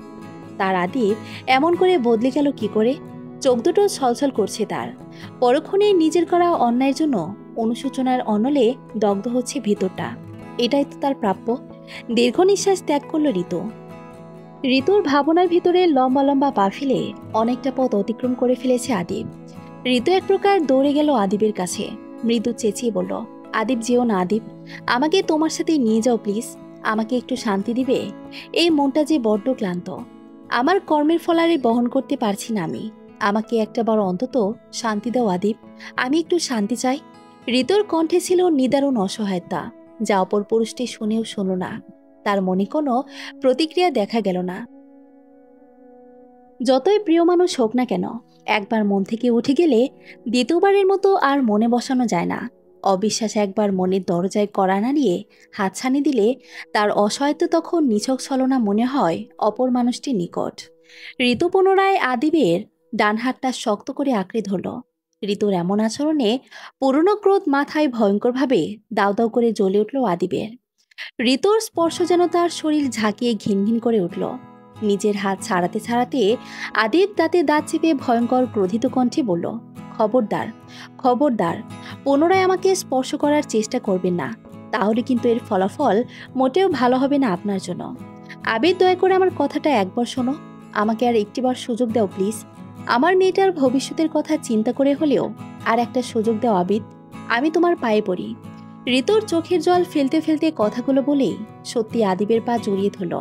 তার আদিব এমন করে বদলে গেল কি করে? চোখ দুটো ছলছল করছে তার। পরক্ষণে নিজের করা অন্যায়ের জন্য অনুশোচনার অনলে দগ্ধ হচ্ছে ভিতরটা। এটাই তো তার প্রাপ্য। দীর্ঘ নিঃশ্বাস ত্যাগ করল ঋতু। ঋতুর ভাবনার ভিতরে লম্বা লম্বা পা ফেলে অনেকটা পথ অতিক্রম করে ফেলেছে আদিব। ঋতু এক প্রকার দৌড়ে গেল আদিবের কাছে। মৃদু চেঁচিয়ে বলল, আদিব যেও না আদিব, আমাকে তোমার সাথে নিয়ে যাও প্লিজ। আমাকে একটু শান্তি দিবে? এই মনটা যে বড্ড ক্লান্ত। আমার কর্মের ফলারে বহন করতে পারছি না আমি। আমাকে একটা বার অন্তত শান্তি দাও আদিব, আমি একটু শান্তি চাই। ঋতুর কণ্ঠে ছিল নিদারুণ অসহায়তা, যা অপর পুরুষটি শুনেও শুনল না। তার মনে কোনো প্রতিক্রিয়া দেখা গেল না। যতই প্রিয় মানুষ হোক না কেন, একবার মন থেকে উঠে গেলে দ্বিতীয়বারের মতো আর মনে বসানো যায় না। অবিশ্বাস একবার মনের দরজায় কড়া নাড়িয়ে হাতছানি দিলে তার অসহায়ত্ব তখন নিছক ছলনা মনে হয় অপর মানুষটির নিকট। ঋতু পুনরায় আদিবের ডান হাতটা শক্ত করে আঁকড়ে ধরল। ঋতুর এমন আচরণে পুরনো ক্রোধ মাথায় ভয়ঙ্করভাবে দাউ দাউ করে জ্বলে উঠল আদিবের। ঋতুর স্পর্শ যেন তার শরীর ঝাঁকিয়ে ঘিন ঘিন করে উঠল। নিজের হাত ছাড়াতে ছাড়াতে আদিব দাঁতে দাঁত চেপে ভয়ঙ্কর ক্রোধিত কণ্ঠে বলল, খবরদার, খবরদার, পুনরায় আমাকে স্পর্শ করার চেষ্টা করবেন না। তাহলে কিন্তু এর ফলাফল মোটেও ভালো হবে না আপনার জন্য। আবির, দয়া করে আমার কথাটা একবার শোনো। আমাকে আর একটিবার সুযোগ দাও প্লিজ। আমার মেয়েটার ভবিষ্যতের কথা চিন্তা করে হলেও আর একটা সুযোগ দাও আবিদ। আমি তোমার পায়ে পড়ি। ঋতুর চোখের জল ফেলতে ফেলতে কথাগুলো বলেই সত্যি আদিবের পা জড়িয়ে ধরল।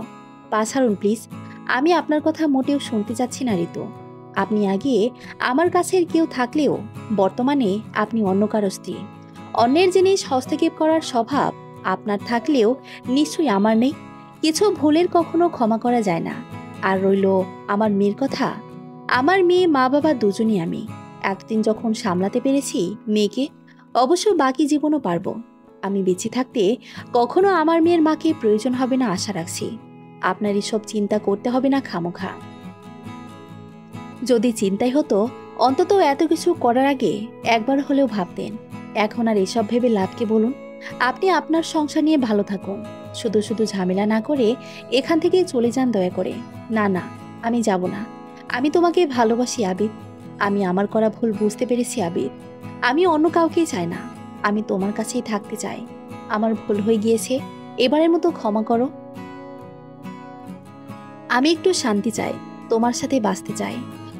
পা ছাড়ুন প্লিজ, আমি আপনার কথা মোটেও শুনতে চাচ্ছি না ঋতু। আপনি আগে আমার কাছের কেউ থাকলেও বর্তমানে আপনি অন্য কারো স্ত্রী। অন্যের জিনিস হস্তক্ষেপ করার স্বভাব আপনার থাকলেও নিশ্চয়ই আমার নেই। কিছু ভুলের কখনো ক্ষমা করা যায় না। আর রইল আমার মেয়ের কথা, আমার মেয়ে, মা বাবা দুজনই আমি। এতদিন যখন সামলাতে পেরেছি মেয়েকে, অবশ্য বাকি জীবনও পারবো। আমি বেঁচে থাকতে কখনো আমার মেয়ের মাকে প্রয়োজন হবে না আশা রাখছি। আপনার এসব চিন্তা করতে হবে না খামোখা। যদি চিন্তাই হতো অন্তত এত কিছু করার আগে একবার হলেও ভাবতেন। এখন আর এসব ভেবে লাভকে বলুন। আপনি আপনার সংসার নিয়ে ভালো থাকুন। শুধু শুধু ঝামেলা না করে এখান থেকে চলে যান দয়া করে। না না, আমি যাব না। আমি তোমাকে ভালোবাসি আবিদ। আমি আমার করা ভুল বুঝতে পেরেছি আবিদ। আমি অন্য কাউকেই চাই না। আমি তোমার কাছেই থাকতে চাই। আমার ভুল হয়ে গিয়েছে, এবারের মতো ক্ষমা করো। আমি একটু শান্তি চাই, তোমার সাথে বাঁচতে চাই,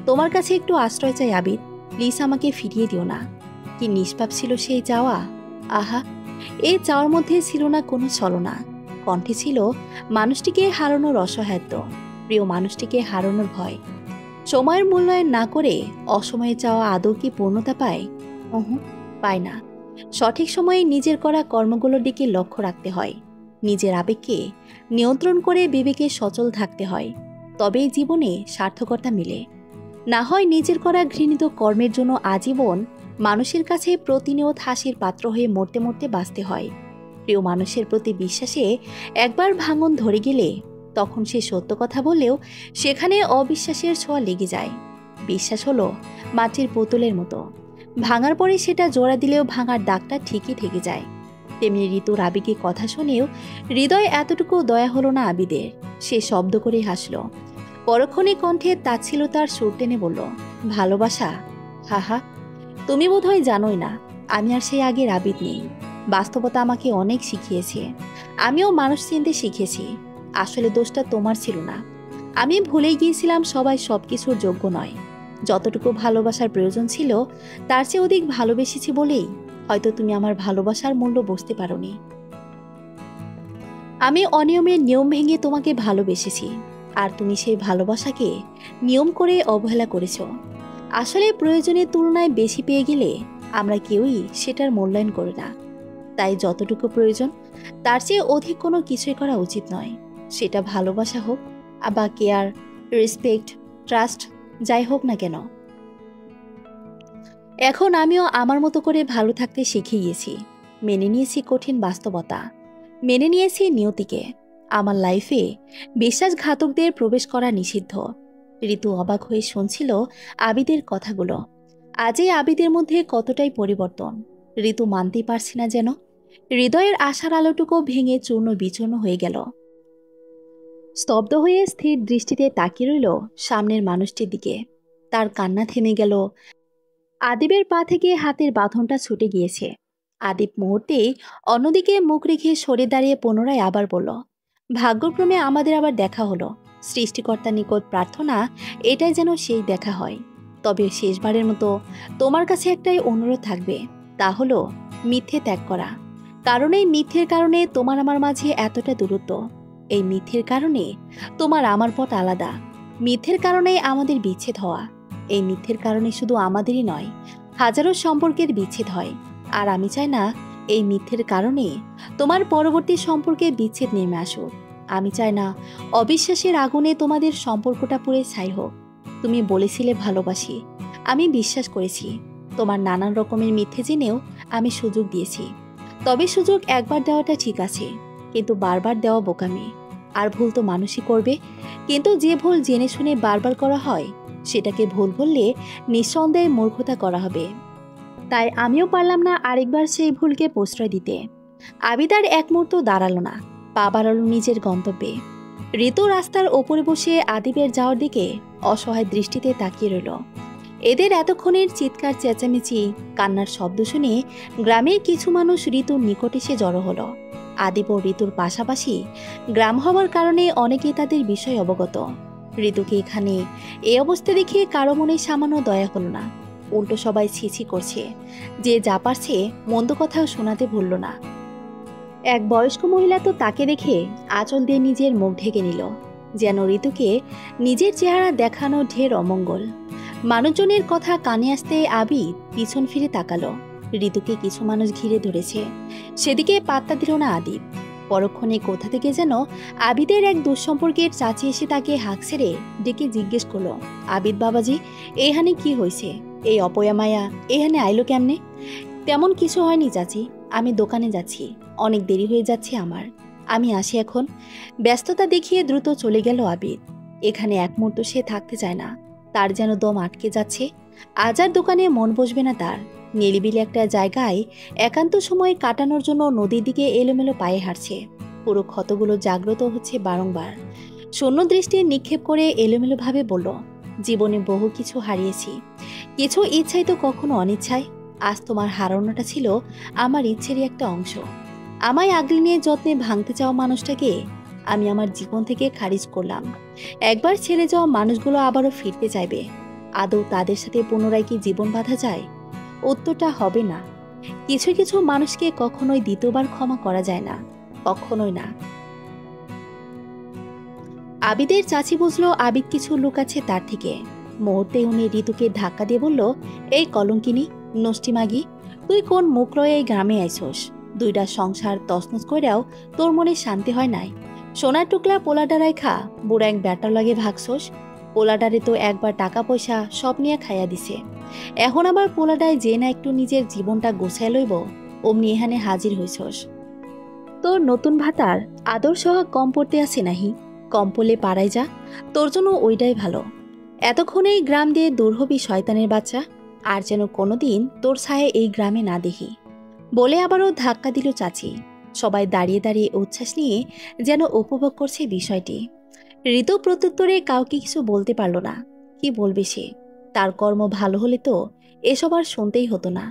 তোমার কাছে একটু আশ্রয় চাই আবিদ। প্লিজ আমাকে ফিরিয়ে দিও না। কি নিষ্পাপ ছিল সেই চাওয়া! আহা, এই চাওয়ার মধ্যে ছিল না কোনো ছলনা। কণ্ঠে ছিল মানুষটিকে হারানোর অসহায়ত্ব, প্রিয় মানুষটিকে হারানোর ভয়। সময়ের মূল্যায়ন না করে অসময়ে চাওয়া আদৌ কি পূর্ণতা পায়? পায় না। সঠিক সময়ে নিজের করা কর্মগুলোর দিকে লক্ষ্য রাখতে হয়, নিজের আবেগকে নিয়ন্ত্রণ করে বিবেকে সচল থাকতে হয়, তবেই জীবনে সার্থকতা মিলে। না হয় নিজের করা ঘৃণিত কর্মের জন্য আজীবন মানুষের কাছে প্রতিনিয়ত হাসির পাত্র হয়ে মরতে মরতে বাঁচতে হয়। প্রিয় মানুষের প্রতি বিশ্বাসে একবার ভাঙন ধরে গেলে তখন সে সত্য কথা বললেও সেখানে অবিশ্বাসের ছোঁয়া লেগে যায়। বিশ্বাস হলো মাটির পুতুলের মতো, ভাঙার পরে সেটা জোড়া দিলেও ভাঙার দাগটা ঠিকই থেকে যায়। তেমনি ঋতুর আবেগে কথা শুনেও হৃদয় এতটুকু দয়া হলো না আবিদের। সে শব্দ করে হাসল, পরক্ষণে কণ্ঠে তাচ্ছিলতার সুর টেনে বলল, ভালোবাসা? হাহা, তুমি বোধহয় জানোই না, আমি আর সেই আগের আবিদ নেই। বাস্তবতা আমাকে অনেক শিখিয়েছে, আমিও মানুষ চিনতে শিখেছি। আসলে দোষটা তোমার ছিল না, আমি ভুলেই গিয়েছিলাম সবাই সবকিছুর যোগ্য নয়। যতটুকু ভালোবাসার প্রয়োজন ছিল তার চেয়ে অধিক ভালোবেসেছি বলেই হয়তো তুমি আমার ভালোবাসার মূল্য বুঝতে পারোনি। আমি অনিয়মের নিয়ম ভেঙে তোমাকে ভালোবেসেছি, আর তুমি সেই ভালোবাসাকে নিয়ম করে অবহেলা করেছ। আসলে প্রয়োজনের তুলনায় বেশি পেয়ে গেলে আমরা কেউই সেটার মূল্যায়ন করি না। তাই যতটুকু প্রয়োজন তার চেয়ে অধিক কোনো কিছুই করা উচিত নয়। সেটা ভালোবাসা হোক বা কেয়ার, রেসপেক্ট, ট্রাস্ট, যাই হোক না কেন। এখন আমিও আমার মতো করে ভালো থাকতে শিখে গিয়েছি। মেনে নিয়েছি কঠিন বাস্তবতা, মেনে নিয়েছি নিয়তিকে। আমার লাইফে বিশ্বাসঘাতকদের প্রবেশ করা নিষিদ্ধ। ঋতু অবাক হয়ে শুনছিল আবিদের কথাগুলো। আজই আবিদের মধ্যে কতটাই পরিবর্তন ঋতু মানতেই পারছি না যেন। হৃদয়ের আশার আলোটুকু ভেঙে চূর্ণ বিচূর্ণ হয়ে গেল। স্তব্ধ হয়ে স্থির দৃষ্টিতে তাকিয়ে রইল সামনের মানুষটির দিকে। তার কান্না থেমে গেল। আদিবের পা থেকে হাতের বাঁধনটা ছুটে গিয়েছে। আদিব মুহূর্তেই অন্যদিকে মুখ রেখে সরে দাঁড়িয়ে পুনরায় আবার বলল, ভাগ্যক্রমে আমাদের আবার দেখা হলো। সৃষ্টিকর্তার নিকট প্রার্থনা এটাই যেন সেই দেখা হয়। তবে শেষবারের মতো তোমার কাছে একটাই অনুরোধ থাকবে, তা হলো মিথ্যে ত্যাগ করা। কারণ এই মিথ্যের কারণে তোমার আমার মাঝে এতটা দূরত্ব। এই মিথ্যের কারণে তোমার আমার পথ আলাদা। মিথ্যের কারণে আমাদের বিচ্ছেদ হওয়া। এই মিথ্যের কারণে শুধু আমাদেরই নয়, হাজারো সম্পর্কের বিচ্ছেদ হয়। আর আমি চাই না এই মিথ্যের কারণে তোমার পরবর্তী সম্পর্কে বিচ্ছেদ নেমে আসুক। আমি চাই না অবিশ্বাসের আগুনে তোমাদের সম্পর্কটা পুড়ে ছাই হোক। তুমি বলেছিলে ভালোবাসি, আমি বিশ্বাস করেছি। তোমার নানান রকমের মিথ্যে জেনেও আমি সুযোগ দিয়েছি। তবে সুযোগ একবার দেওয়াটা ঠিক আছে, কিন্তু বারবার দেওয়া বোকামি। আর ভুল তো মানুষই করবে, কিন্তু যে ভুল জেনে শুনে বারবার করা হয় সেটাকে ভুল বললে নিঃসন্দেহে মূর্খতা করা হবে। তাই আমিও পারলাম না আরেকবার সেই ভুলকে প্রশ্রয় দিতে। আবিদ আর এক মুহূর্ত দাঁড়ালো না, পা বাড়ালো নিজের গন্তব্যে। ঋতু রাস্তার ওপরে বসে আদিবের যাওয়ার দিকে অসহায় দৃষ্টিতে তাকিয়ে রইল। এদের এতক্ষণের চিৎকার চেঁচামেচি কান্নার শব্দ শুনে গ্রামের কিছু মানুষ ঋতুর নিকট এসে জড়ো হলো। আদিব ও ঋতুর পাশাপাশি গ্রাম হওয়ার কারণে অনেকেই তাদের বিষয় অবগত। ঋতুকে এখানে এই অবস্থা দেখে কারো মনে সামান্য দয়া হলো না। উল্টো সবাই ছিছি করছে, যে যা পারছে মন্দ কথাও শোনাতে ভুলল না। এক বয়স্ক মহিলা তো তাকে দেখে আঁচল দিয়ে নিজের মুখ ঢেকে নিল, যেন ঋতুকে নিজের চেহারা দেখানো ঢের অমঙ্গল। মানুষজনের কথা কানে আসতে আবিদ পিছন ফিরে তাকালো। ঋতুকে কিছু মানুষ ঘিরে ধরেছে, সেদিকে পাত্তা দিল না আদিব। পরক্ষণে কোথা থেকে যেন আবিদের এক দুঃসম্পর্কের চাচি এসে তাকে হাঁক ছেড়ে ডেকে জিজ্ঞেস করলো, আবিদ বাবাজি, এখানে কি হয়েছে? এই অপয়া মায়া এখানে আইলো কেমনে? তেমন কিছু হয়নি চাচি, আমি দোকানে যাচ্ছি, অনেক দেরি হয়ে যাচ্ছে আমার, আমি আসি এখন। ব্যস্ততা দেখিয়ে দ্রুত চলে গেল আবিদ। এখানে এক মুহূর্ত সে থাকতে চায় না, তার যেন দম আটকে যাচ্ছে। আজ আর দোকানে মন বসবে না তার। নিরিবিলি একটা জায়গায় একান্ত সময় কাটানোর জন্য নদীর দিকে এলোমেলো পায়ে হাঁটছে। পুরো ক্ষতগুলো জাগ্রত হচ্ছে বারংবার। শূন্য দৃষ্টি নিক্ষেপ করে এলোমেলোভাবে বলল, জীবনে বহু কিছু হারিয়েছি, কিছু ইচ্ছাই তো কখনো অনিচ্ছায়। আজ তোমার হারানোটা ছিল আমার ইচ্ছেরই একটা অংশ। আমায় আগলে নিয়ে যত্নে ভাঙতে চাওয়া মানুষটাকে আমি আমার জীবন থেকে খারিজ করলাম। একবার ছেড়ে যাওয়া মানুষগুলো আবারও ফিরতে চাইবে। আদৌ তাদের সাথে পুনরায় কি জীবন বাঁধা যায়? উত্তরটা হবে না। কিছু কিছু মানুষকে কখনোই দ্বিতীয়বার ক্ষমা করা যায় না, কখনোই না। আবিদের চাচি বুঝলো আবিদ কিছু লুকাচ্ছে তার থেকে। মুহূর্তে উনি ঋতুকে ধাক্কা দিয়ে বলল, এই কলঙ্কিনী, নষ্টি মাগি, তুই কোন মুখ লয়ে এই গ্রামে আইছস? দুইটা সংসার তছনছ কইরাও তোর মনে শান্তি হয় নাই? সোনার টুকলা পোলাডা রাইখা বুড়া এক ব্যাটার লাগে ভাগছস। পোলাডারে তো একবার টাকা পয়সা সব নিয়ে খাইয়া দিছে, এখন আবার পোলাডায় যে না একটু নিজের জীবনটা গোছায় লইব অমনি এখানে হাজির হইছস। তোর নতুন ভাতার আদর সহাগ কম পড়তে আছে নাহি? কম পড়লে পাড়ায় যা, তোর জন্য ওইটাই ভালো। এতক্ষণেই গ্রাম দিয়ে দূর হবি শয়তানের বাচ্চা, আর যেন কোনোদিন তোর ছায়া এই গ্রামে না দেখি। বলে আবারও ধাক্কা দিল চাচি। সবাই দাঁড়িয়ে দাঁড়িয়ে উচ্ছ্বাস নিয়ে যেন উপভোগ করছে বিষয়টি। ঋতু প্রত্যুত্তরে কাউকে কিছু বলতে পারল না। কি বলবে সে? তার কর্ম ভালো হলে তো এসব আর শুনতেই হতো না।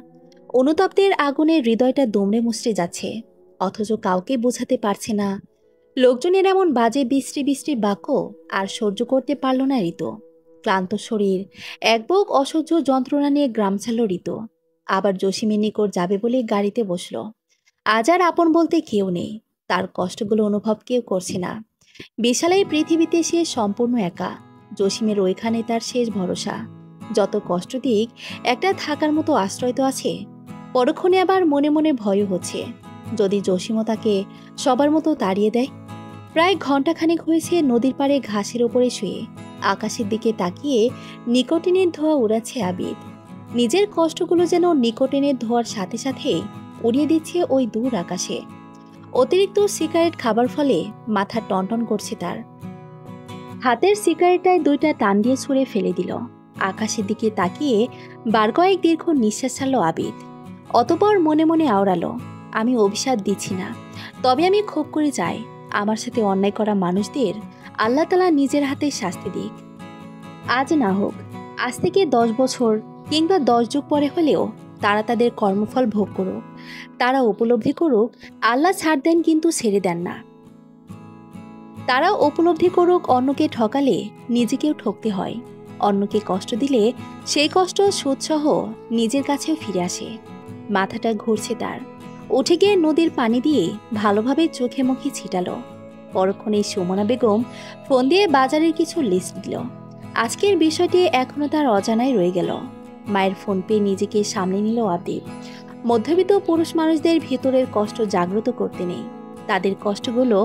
অনুতপ্তের আগুনে হৃদয়টা দুমড়ে মুচড়ে যাচ্ছে, অথচ কাউকে বোঝাতে পারছে না। লোকজনের এমন বাজে বিশ্রী বিশ্রী বাক্য আর সহ্য করতে পারল না ঋতু। ক্লান্ত শরীর, এক বুক অসহ্য যন্ত্রণা নিয়ে গ্রাম ছাড়ল ঋতু। আবার জসিমের নিকট যাবে বলে গাড়িতে বসল। আজ আর আপন বলতে কেউ নেই, তার কষ্টগুলো অনুভব কেউ করছে না। বিশাল এই পৃথিবীতে সে সম্পূর্ণ একা। জসিমের ওইখানে তার শেষ ভরসা। যত কষ্ট দিক, একটা থাকার মতো আশ্রয় তো আছে। পরক্ষণে আবার মনে মনে ভয়ও হচ্ছে, যদি জসিমও তাকে সবার মতো তাড়িয়ে দেয়। প্রায় ঘণ্টাখানেক হয়েছে নদীর পাড়ে ঘাসের ওপরে শুয়ে আকাশের দিকে তাকিয়ে নিকোটিনের ধোঁয়া উড়াচ্ছে আবিদ। নিজের কষ্টগুলো যেন নিকোটিনের ধোঁয়ার সাথে সাথে উড়িয়ে দিচ্ছে ওই দূর আকাশে। অতিরিক্ত সিগারেট খাবার ফলে মাথা টনটন করছে তার। হাতের সিগারেটটায় দুইটা টান দিয়ে ছুঁড়ে ফেলে দিল। আকাশের দিকে তাকিয়ে বার কয়েক দীর্ঘ নিঃশ্বাস ছাড়ল আবিদ। অতপর মনে মনে আওড়ালো, আমি অভিশাপ দিচ্ছি না, তবে আমি ক্ষোভ করে যাই আমার সাথে অন্যায় করা মানুষদের আল্লাহ তাআলা নিজের হাতে শাস্তি দিক। আজ না হোক, আজ থেকে 10 বছর কিংবা 10 যুগ পরে হলেও তারা তাদের কর্মফল ভোগ করুক। তারা উপলব্ধি করুক, আল্লাহ ছাড় দেন কিন্তু ছেড়ে দেন না। তারা উপলব্ধি করুক, অন্যকে ঠকালে নিজেকেও ঠকতে হয়। অন্যকে কষ্ট দিলে সেই কষ্ট সুদসহ নিজের কাছেও ফিরে আসে। মাথাটা ঘুরছে তার। উঠে গিয়ে নদীর পানি দিয়ে ভালোভাবে চোখে মুখে ছিটালো। পরক্ষণে সুমনা বেগম ফোন দিয়ে বাজারের কিছু লিস্ট দিল। আজকের বিষয়টি এখনো তার অজানায় রয়ে গেল। মায়ের ফোন পেয়ে নিজেকে সামনে নিল আবিদ। মধ্যবিত্ত পুরুষ মানুষদের ভেতরের কষ্ট জাগ্রত করতে নেই, তাদের কষ্টগুলো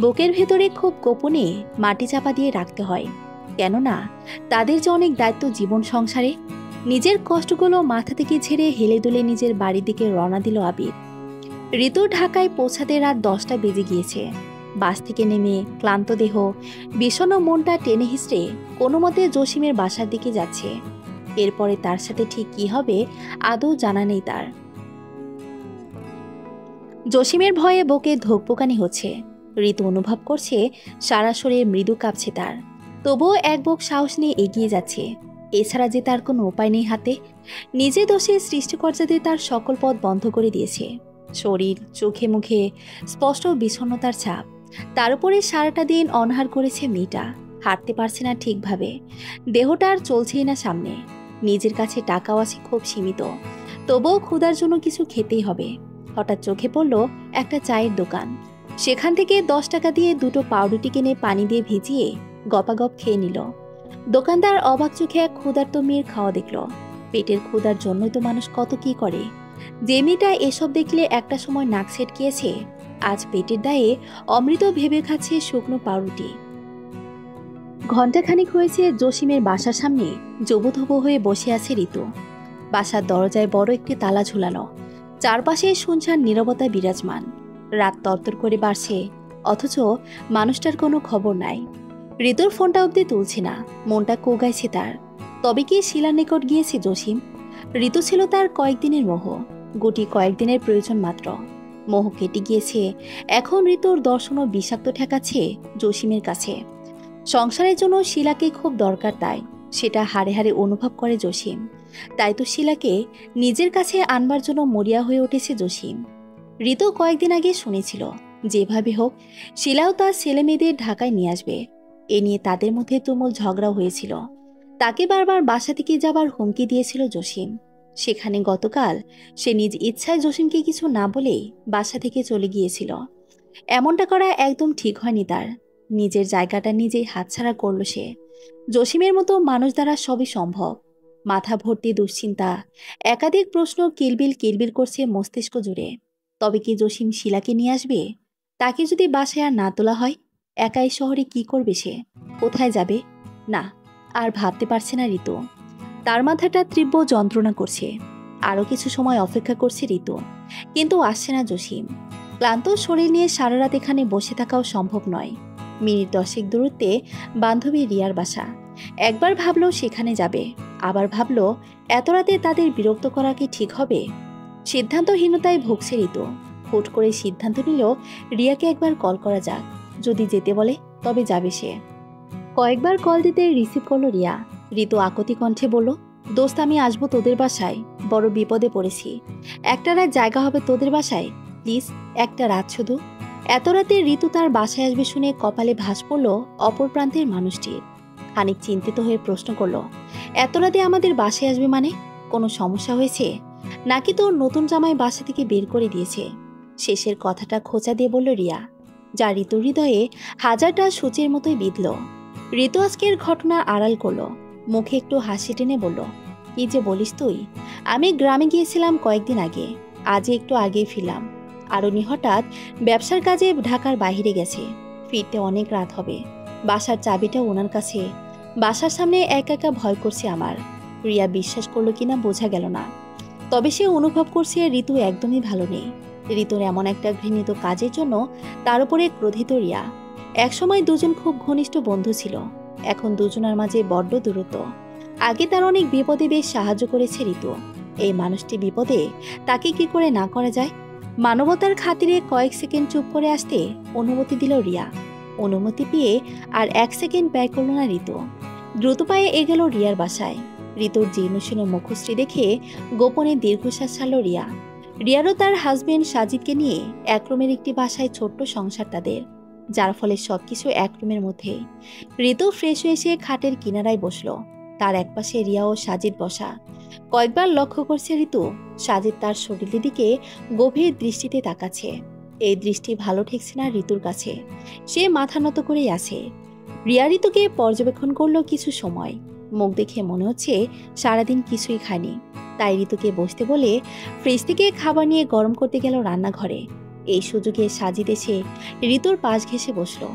বুকের ভেতরে খুব গোপনে মাটি চাপা দিয়ে রাখতে হয়। কেননা তাদের যে অনেক দায়িত্ব জীবন সংসারে। নিজের কষ্টগুলো মাথা থেকে ঝেড়ে হেলে দুলে নিজের বাড়ির দিকে রওনা দিল আবিদ। ঋতু ঢাকায় পৌঁছাতে রাত 10টা বেজে গিয়েছে। বাস থেকে নেমে ক্লান্ত দেহ, বিষণ্ণ মনটা টেনে হিঁচড়ে কোনো মতে জসিমের বাসার দিকে যাচ্ছে। এরপরে তার সাথে ঠিক কি হবে আদৌ জানা নেই তার। জসিমের ভয়ে বুকে ধোকপোকানি হচ্ছে। ঋতু অনুভব করছে সারা শরীরে মৃদু কাঁপছে তার। তবুও এক বুক সাহস নিয়ে এগিয়ে যাচ্ছে। এছাড়া যে তার কোনো উপায় নেই হাতে। নিজে দোষে সৃষ্টিকর্তাদের তার সকল পথ বন্ধ করে দিয়েছে। শরীর, চোখে মুখে স্পষ্ট বিষণ্ণতার ছাপ। তার উপরে সারাটা দিন অনাহার করেছে মেয়েটা। হাঁটতে পারছে না ঠিকভাবে, দেহটা আর চলছেই না সামনে। নিজের কাছে টাকাও আছে খুব সীমিত, তবুও ক্ষুধার জন্য কিছু খেতেই হবে। হঠাৎ চোখে পড়ল একটা চায়ের দোকান। সেখান থেকে 10 টাকা দিয়ে দুটো পাউরুটি কিনে পানি দিয়ে ভিজিয়ে গপাগপ খেয়ে নিল। দোকানদার অবাক চোখে এক ক্ষুধার্ত মেয়ের খাওয়া দেখল। পেটের ক্ষুধার জন্যই তো মানুষ কত কি করে। যে মেয়েটা এসব দেখলে একটা সময় নাক ছেটকিয়েছে, আজ পেটের দায়ে অমৃত ভেবে খাচ্ছে শুকনো পাউরুটি। ঘণ্টাখানিক হয়েছে জসিমের বাসার সামনে জবুথবু হয়ে বসে আছে ঋতু। বাসার দরজায় বড় একটি তালা ঝুলানো। চারপাশে শুনশান নীরবতা বিরাজমান। রাত তরতর করে বাড়ছে, অথচ মানুষটার কোনো খবর নাই। ঋতুর ফোনটা অবধি তুলছে না, মনটা কোগাইছে তার। তবে কি শিলার নিকট গিয়েছে জসিম? ঋতু ছিল তার কয়েকদিনের মোহ, গুটি কয়েকদিনের প্রয়োজন মাত্র। মোহ কেটে গিয়েছে, এখন ঋতুর দর্শনও বিষাক্ত ঠেকাচ্ছে জসিমের কাছে। সংসারের জন্য শিলাকে খুব দরকার, তাই সেটা হাড়ে হাড়ে অনুভব করে জসিম। তাই তো শিলাকে নিজের কাছে আনবার জন্য মরিয়া হয়ে উঠেছে জসিম। ঋতু কয়েকদিন আগে শুনেছিল যেভাবে হোক শিলাও তার ছেলে মেয়েদের ঢাকায় নিয়ে আসবে। এ নিয়ে তাদের মধ্যে তুমুল ঝগড়া হয়েছিল। তাকে বারবার বাসা থেকে যাবার হুমকি দিয়েছিল জসিম। সেখানে গতকাল সে নিজ ইচ্ছায় জসিমকে কিছু না বলেই বাসা থেকে চলে গিয়েছিল। এমনটা করা একদম ঠিক হয়নি তার। নিজের জায়গাটা নিজেই হাতছাড়া করল সে। জসিমের মতো মানুষ দ্বারা সবই সম্ভব। মাথা ভর্তি দুশ্চিন্তা, একাধিক প্রশ্ন কিলবিল কিলবিল করছে মস্তিষ্ক জুড়ে। তবে কি জসিম শিলাকে নিয়ে আসবে? তাকে যদি বাসায় আর না তোলা হয়, একাই শহরে কি করবে সে? কোথায় যাবে? না, আর ভাবতে পারছে না ঋতু। তার মাথাটা তীব্র যন্ত্রণা করছে। আরও কিছু সময় অপেক্ষা করছে ঋতু, কিন্তু আসছে না জসিম। ক্লান্ত শরীর নিয়ে সারা রাত এখানে বসে থাকাও সম্ভব নয়। মিনিট 10 দূরত্বে বান্ধবী রিয়ার বাসা। একবার ভাবলো সেখানে যাবে, আবার ভাবলো এত রাতে তাদের বিরক্ত করা কি ঠিক হবে? সিদ্ধান্তহীনতায় ভুগছে ঋতু। হুট করে সিদ্ধান্ত নিল রিয়াকে একবার কল করা যাক। যদি যেতে বলে তবে যাবে সে। কয়েকবার কল দিতে রিসিভ করলো রিয়া। ঋতু আকতি কণ্ঠে বলল, দোস্ত আমি আসবো তোদের বাসায়, বড় বিপদে পড়েছি। একটা রাত জায়গা হবে তোদের বাসায়? প্লিজ, একটা রাত শুধু। এত রাতে ঋতু তার বাসায় আসবে শুনে কপালে ভাঁজ পড়ল অপর প্রান্তের মানুষটির। খানিক চিন্তিত হয়ে প্রশ্ন করল, এত রাতে আমাদের বাসায় আসবে মানে? কোনো সমস্যা হয়েছে নাকি তোর নতুন জামাই বাসা থেকে বের করে দিয়েছে? শেষের কথাটা খোঁচা দিয়ে বলল রিয়া, যা ঋতুর হৃদয়ে হাজারটা সূচের মতোই বিঁধল। ঋতু আজকের ঘটনা আড়াল করলো, মুখে একটু হাসি টেনে বলল, কি যে বলিস তুই? আমি গ্রামে গিয়েছিলাম কয়েকদিন আগে, আজই একটু আগেই ফিরলাম। আর উনি হঠাৎ ব্যবসার কাজে ঢাকার বাইরে গেছে, ফিরতে অনেক রাত হবে। বাসার চাবিটা ওনার কাছে। বাসার সামনে একা একা ভয় করছে আমার। রিয়া বিশ্বাস করলো কিনা বোঝা গেল না, তবে সে অনুভব করছে ঋতু একদমই ভালো নেই। ঋতুর এমন একটা ঘৃণিত কাজের জন্য তার উপরে ক্রোধিত রিয়া। একসময় দুজন খুব ঘনিষ্ঠ বন্ধু ছিল, এখন দুজনের মাঝে বড্ড দূরত্ব। আগে তার অনেক বিপদে বেশ সাহায্য করেছে ঋতু। এই মানুষটি বিপদে তাকে কি করে না করা যায়? মানবতার খাতিরে কয়েক সেকেন্ড চুপ করে আসতে অনুমতি দিল রিয়া। অনুমতি পেয়ে আর 1 সেকেন্ড ব্যয় করল না ঋতু। দ্রুত পায়ে এগেল রিয়ার বাসায়। ঋতুর জীর্ণশীর্ণ মুখশ্রী দেখে গোপনে দীর্ঘশ্বাস ছাড়ল রিয়া। রিয়ারও তার হাজবেন্ড সাজিদকে নিয়ে এক রুমের একটি বাসায় ছোট্ট সংসার তাদের, যার ফলে সবকিছু এক রুমের মধ্যে। ঋতু ফ্রেশ হয়ে এসে খাটের কিনারায় বসলো। তার একপাশে রিয়া ও সাজিদ বসা। কয়েকবার লক্ষ্য করছে ঋতু, সাজিদ তার শরীরের দিকে গভীর দৃষ্টিতে তাকাচ্ছে। এই দৃষ্টি ভালো ঠেকছে না ঋতুর কাছে। সে মাথা নত করেই আছে। রিয়া ঋতুকে পর্যবেক্ষণ করলো কিছু সময়। মুখ দেখে মনে হচ্ছে সারাদিন কিছুই খায়নি। তাই ঋতুকে বসতে বলে ফ্রিজ থেকে খাবার নিয়ে গরম করতে গেল রান্নাঘরে। এই সুযোগে সাজিদ এসে ঋতুর পাশ ঘেঁষে বসলো।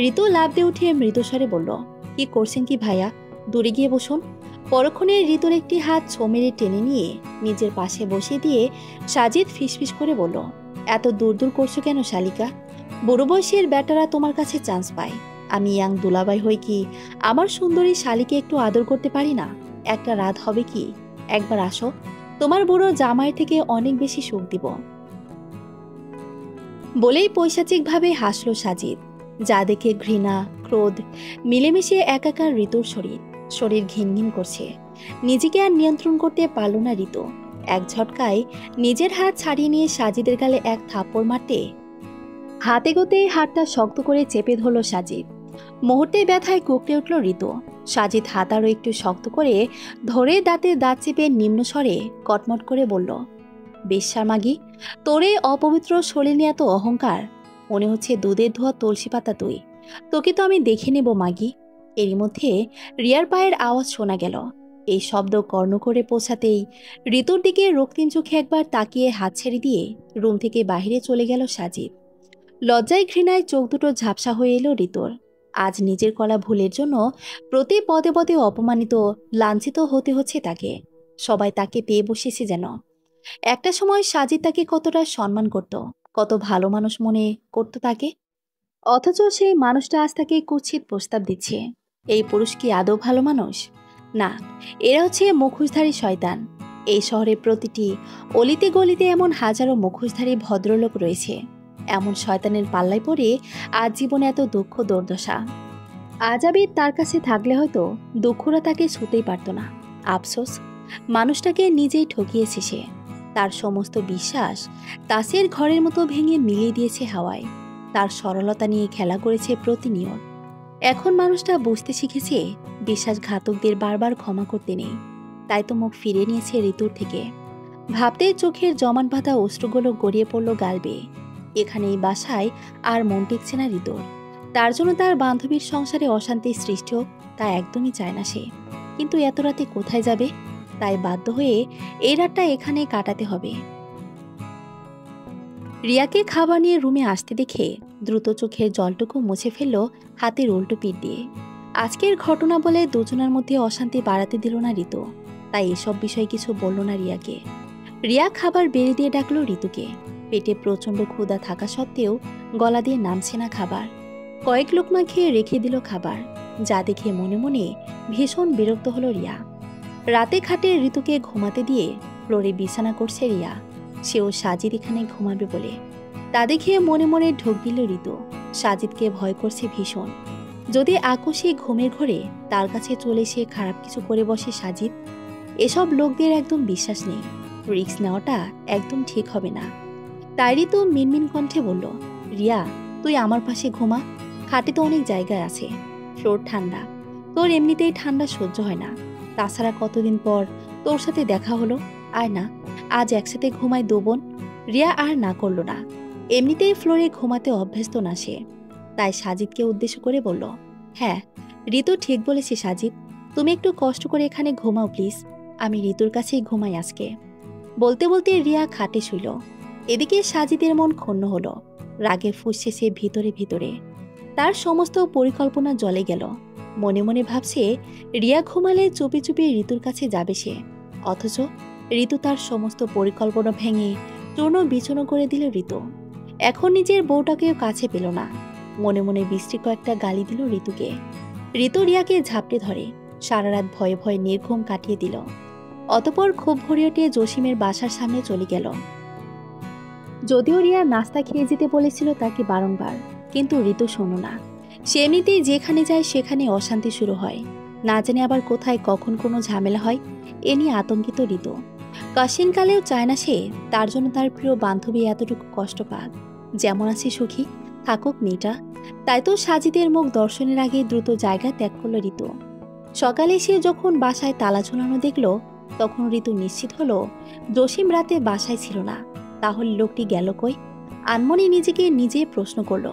ঋতু লাফ দিয়ে উঠে মৃদুস্বরে বলল, কি করছেন কি ভাইয়া? দূরে গিয়ে বসুন। পরক্ষণে ঋতুর একটি হাত ছো মেরে টেনে নিয়ে নিজের পাশে বসিয়ে দিয়ে সাজিদ ফিসফিস করে বলল, এত দূর দূর করছো কেন শালিকা? বুড়ো বয়সের ব্যাটারা তোমার কাছে চান্স পায়, আমি ইয়াং দুলাবাই হই কি আমার সুন্দরী শালিকে একটু আদর করতে পারি না? একটা রাত হবে কি? একবার আসো, তোমার বুড়ো জামাই থেকে অনেক বেশি সুখ দিব। বলেই পৈশাচিকভাবে হাসল সাজিদ, যা দেখে ঘৃণা ক্রোধ মিলেমিশে একাকার ঋতুর শরীর ঘিনঘিন করছে। নিজেকে আর নিয়ন্ত্রণ করতে পারল না ঋতু। এক ঝটকায় নিজের হাত ছাড়িয়ে নিয়ে সাজিদের গালে এক থাপ্পড় মারতে হাতে গোতে হাতটা শক্ত করে চেপে ধরল সাজিদ। মুহূর্তে ব্যথায় কুঁকড়ে উঠল ঋতু। সাজিদ হাত আরও একটু শক্ত করে ধরে দাঁতে দাঁত চেপে নিম্ন স্বরে কটমট করে বলল, বেশ্যার মাগি, তোরে অপবিত্র শরীর নিয়ে এত অহংকার? মনে হচ্ছে দুধের ধোয়া তুলসী পাতা তুই। তোকে তো আমি দেখে নেব মাগি। এরই মধ্যে রিয়ার পায়ের আওয়াজ শোনা গেল। এই শব্দ কর্ণ করে পৌঁছাতেই ঋতুর দিকে রক্তিম চোখে একবার তাকিয়ে হাত ছেড়ে দিয়ে রুম থেকে বাহিরে চলে গেল সাজিদ। লজ্জায় ঘৃণায় চোখ দুটো ঝাপসা হয়ে এলো ঋতুর। আজ নিজের করা ভুলের জন্য প্রতি পদে পদে অপমানিত লাঞ্ছিত হতে হচ্ছে তাকে। সবাই তাকে পেয়ে বসেছে যেন। একটা সময় সাজিদ তাকে কতটা সম্মান করত, কত ভালো মানুষ মনে করত তাকে। অথচ সেই মানুষটা আজ তাকে কুৎসিত প্রস্তাব দিচ্ছে। এই পুরুষ কি আদৌ ভালো মানুষ? না, এরা হচ্ছে মুখোশধারী শয়তান। এই শহরে প্রতিটি অলিতে গলিতে এমন হাজারো মুখোশধারী ভদ্রলোক রয়েছে। এমন শয়তানের পাল্লায় পড়ে আজ জীবনে এত দুঃখ দুর্দশা। আজ আবির তার কাছে থাকলে হয়তো দুঃখরা তাকে ছুতেই পারত না। আফসোস, মানুষটাকে নিজেই ঠকিয়েছে সে। তার সমস্ত বিশ্বাস তাসের ঘরের মতো ভেঙে মিলিয়ে দিয়েছে হাওয়ায়। তার সরলতা নিয়ে খেলা করেছে প্রতিনিয়ত। এখন মানুষটা বুঝতে শিখেছে বিশ্বাসঘাতকদের বারবার ক্ষমা করতে নেই। তাই তো মুখ ফিরে নিয়েছে ঋতুর থেকে। ভাবতে চোখের জমাট বাঁধা অশ্রুগুলো গড়িয়ে পড়ল গাল বেয়ে। এখানে এই বাসায় আর মন টিকছে না ঋতুর। তার জন্য তার বান্ধবীর সংসারে অশান্তির সৃষ্টি হোক তা একদমই চায় না সে। কিন্তু এত রাতে কোথায় যাবে? তাই বাধ্য হয়ে এই রাতটা এখানে কাটাতে হবে। রিয়াকে খাবার নিয়ে রুমে আসতে দেখে দ্রুত চোখের জলটুকু মুছে ফেলল হাতের উল্টো পিঠ দিয়ে। আজকের ঘটনা বলে দুজনের মধ্যে অশান্তি বাড়াতে দিল না ঋতু, তাই এসব বিষয়ে কিছু বলল না রিয়াকে। রিয়া খাবার বেড়ে দিয়ে ডাকলো ঋতুকে। পেটে প্রচণ্ড ক্ষুধা থাকা সত্ত্বেও গলা দিয়ে নামছে না খাবার। কয়েক লোকমা খেয়ে রেখে দিল খাবার, যা দেখে মনে মনে ভীষণ বিরক্ত হলো রিয়া। রাতে খাটে ঋতুকে ঘুমাতে দিয়ে ফ্লোরে বিছানা করছে রিয়া। সেও সাজিদ এখানে ঘুমাবে বলে। তা দেখে মনে মনে ঢোক দিল ঋতু। সাজিদকে ভয় করছে ভীষণ। যদি আকস্মিক ঘুমের ঘরে তার কাছে চলে এসে খারাপ কিছু করে বসে সাজিদ, এসব লোকদের একদম বিশ্বাস নেই। রিস্ক নেওয়াটা একদম ঠিক হবে না। তাই ঋতু মিনমিন কণ্ঠে বলল, রিয়া তুই আমার পাশে ঘুমা, খাটে তো অনেক জায়গায় আছে, ফ্লোর ঠান্ডা, তোর এমনিতেই ঠান্ডা সহ্য হয় না। তাছাড়া কতদিন পর তোর সাথে দেখা হলো, আয় না আজ একসাথে ঘুমাই দু বোন। রিয়া আর না করল না। এমনিতেই ফ্লোরে ঘুমাতে অভ্যস্ত না সে, তাই সাজিদকে উদ্দেশ্য করে বলল, হ্যাঁ ঋতু ঠিক বলেছে সাজিদ, তুমি একটু কষ্ট করে এখানে ঘুমাও প্লিজ, আমি ঋতুর কাছেই ঘুমাই আজকে। বলতে বলতে রিয়া খাটে শুইল। এদিকে সাজিদের মন ক্ষুণ্ণ হলো। রাগে ফুঁসছে সে ভিতরে ভিতরে। তার সমস্ত পরিকল্পনা জলে গেল। মনে মনে ভাবছে রিয়া ঘুমালে চুপি চুপি ঋতুর কাছে যাবে সে, অথচ ঋতু তার সমস্ত পরিকল্পনা ভেঙে চূর্ণ বিচূর্ণ করে দিল ঋতু। এখন নিজের বউটাকেও কাছে পেল না। মনে মনে বৃষ্টি কয়েকটা গালি দিল ঋতুকে। ঋতু রিয়াকে ঝাপটে ধরে সারা রাত ভয়ে ভয়ে নির্ঘুম কাটিয়ে দিল। অতপর খুব ভরে উঠে জসিমের বাসার সামনে চলে গেল। যদিও রিয়া নাস্তা খেয়ে যেতে বলেছিল তাকে বারংবার, কিন্তু ঋতু শোনো না। সে এমনিতেই যেখানে যায় সেখানে অশান্তি শুরু হয়, না জানে আবার কোথায় কখন কোনো ঝামেলা হয়, এ নিয়ে আতঙ্কিত ঋতু। কাশিনকালেও চায় না সে তার জন্য তার প্রিয় বান্ধবী এতটুকু কষ্ট পাক। যেমন আছে সুখী থাকুক মেয়েটা। তাই তো সাজিদের মুখ দর্শনের আগে দ্রুত জায়গা ত্যাগ করল ঋতু। সকালে সে যখন বাসায় তালা ঝোলানো দেখল, তখন ঋতু নিশ্চিত হলো জসিম রাতে বাসায় ছিল না। তাহলে লোকটি গেল কই? আনমনে নিজেকে নিজে প্রশ্ন করল।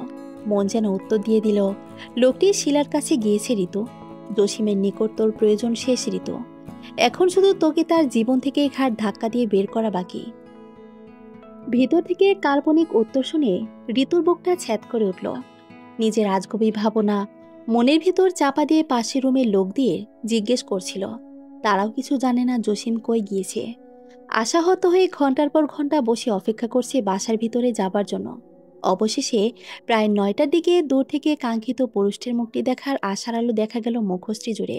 মন যেন উত্তর দিয়ে দিল, লোকটি শিলার কাছে গিয়েছে ঋতু। জসিমের নিকট তোর প্রয়োজন শেষ ঋতু। এখন শুধু তোকে তার জীবন থেকে ঘাট ধাক্কা দিয়ে বের করা বাকি। ভিতর থেকে কাল্পনিক উত্তর শুনে ঋতুর বুকটা ছ্যাদ করে উঠল। নিজের আজগবি ভাবনা মনের ভিতর চাপা দিয়ে পাশের রুমের লোক দিয়ে জিজ্ঞেস করছিল। তারাও কিছু জানে না জসিম কই গিয়েছে। আশাহত হয়ে ঘন্টার পর ঘন্টা বসে অপেক্ষা করছে বাসার ভিতরে যাবার জন্য। অবশেষে প্রায় 9টার দিকে দূর থেকে কাঙ্ক্ষিত পুরুষটির মুখটি দেখার আশার আলো দেখা গেল মুখশ্রী জুড়ে।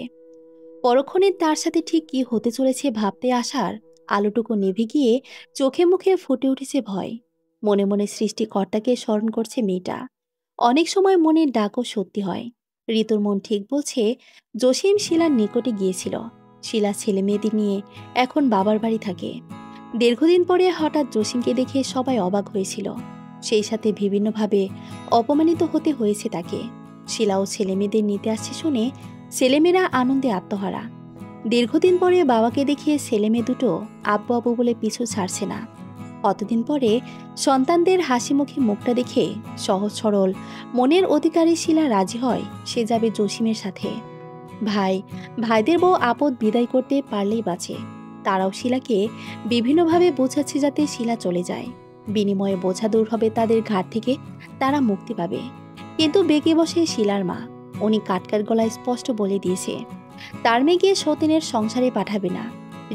পরক্ষণে তার সাথে ঠিক কি হতে চলেছে ভাবতে আসার আলোটুকু নিভে গিয়ে চোখে মুখে ফুটে উঠেছে ভয়। মনে মনে সৃষ্টিকর্তাকে স্মরণ করছে মেয়েটা। অনেক সময় মনের ডাকও সত্যি হয়। ঋতুর মন ঠিক বলছে জসিম শিলার নিকটে গিয়েছিল। শিলা ছেলে মেয়েদের নিয়ে এখন বাবার বাড়ি থাকে। দীর্ঘদিন পরে হঠাৎ জসিমকে দেখে সবাই অবাক হয়েছিল। সেই সাথে বিভিন্নভাবে অপমানিত হতে হয়েছে তাকে। শিলাও ছেলে মেয়েদের নিতে আসছে শুনে ছেলেমেয়েরা আনন্দে আত্মহারা। দীর্ঘদিন পরে বাবাকে দেখিয়ে ছেলেমেয়ে দুটো আব্বু আব্বু বলে পিছু ছাড়ছে না। অতদিন পরে সন্তানদের হাসিমুখী মুখটা দেখে সহজ সরল মনের অধিকারী শিলা রাজি হয় সে যাবে জসিমের সাথে। ভাইদের বউ আপদ বিদায় করতে পারলেই বাঁচে। তারাও শিলাকে বিভিন্নভাবে বোঝাচ্ছে যাতে শিলা চলে যায়। বিনিময়ে বোঝা দূর হবে তাদের ঘাট থেকে, তারা মুক্তি পাবে। কিন্তু বেঁকে বসে শিলার মা। উনি কাটকাট গলায় স্পষ্ট বলে দিয়েছে তার মেয়েকে সতীনের সংসারে পাঠাবে না।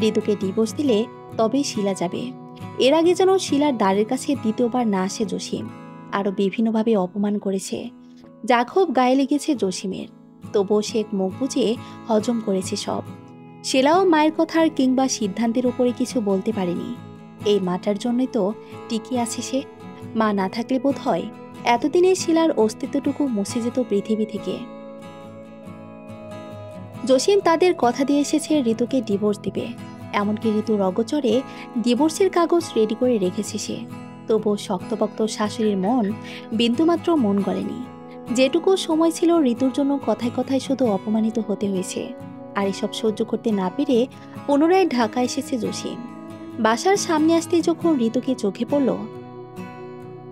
ঋতুকে ডিভোর্স দিলে তবেই শিলা যাবে। এর আগে যেন শিলার দ্বারের কাছে দ্বিতীয়বার না আসে জসিম। আরও বিভিন্নভাবে অপমান করেছে, যা খুব গায়ে লেগেছে জসিমের। তবুও সে মুখ বুঝে হজম করেছে সব। শিলাও মায়ের কথার কিংবা সিদ্ধান্তের উপরে কিছু বলতে পারেনি। এই মাটার জন্যই তো টিকে আছে সে। মা না থাকলে বোধ হয় এতদিনে শিলার অস্তিত্বটুকু মুছে যেত পৃথিবী থেকে। জসিম তাদের কথা দিয়ে এসেছে ঋতুকে ডিভোর্স দিবে। এমনকি ঋতুর অগোচরে ডিভোর্সের কাগজ রেডি করে রেখেছে সে। তবুও শক্তপোক্ত শাশুড়ির মন বিন্দুমাত্র মন গলেনি। যেটুকু সময় ছিল ঋতুর জন্য কথায় কথায় শুধু অপমানিত হতে হয়েছে। আর এসব সহ্য করতে না পেরে পুনরায় ঢাকা এসেছে জসিম। বাসার সামনে আসতে যখন ঋতুকে চোখে পড়ল,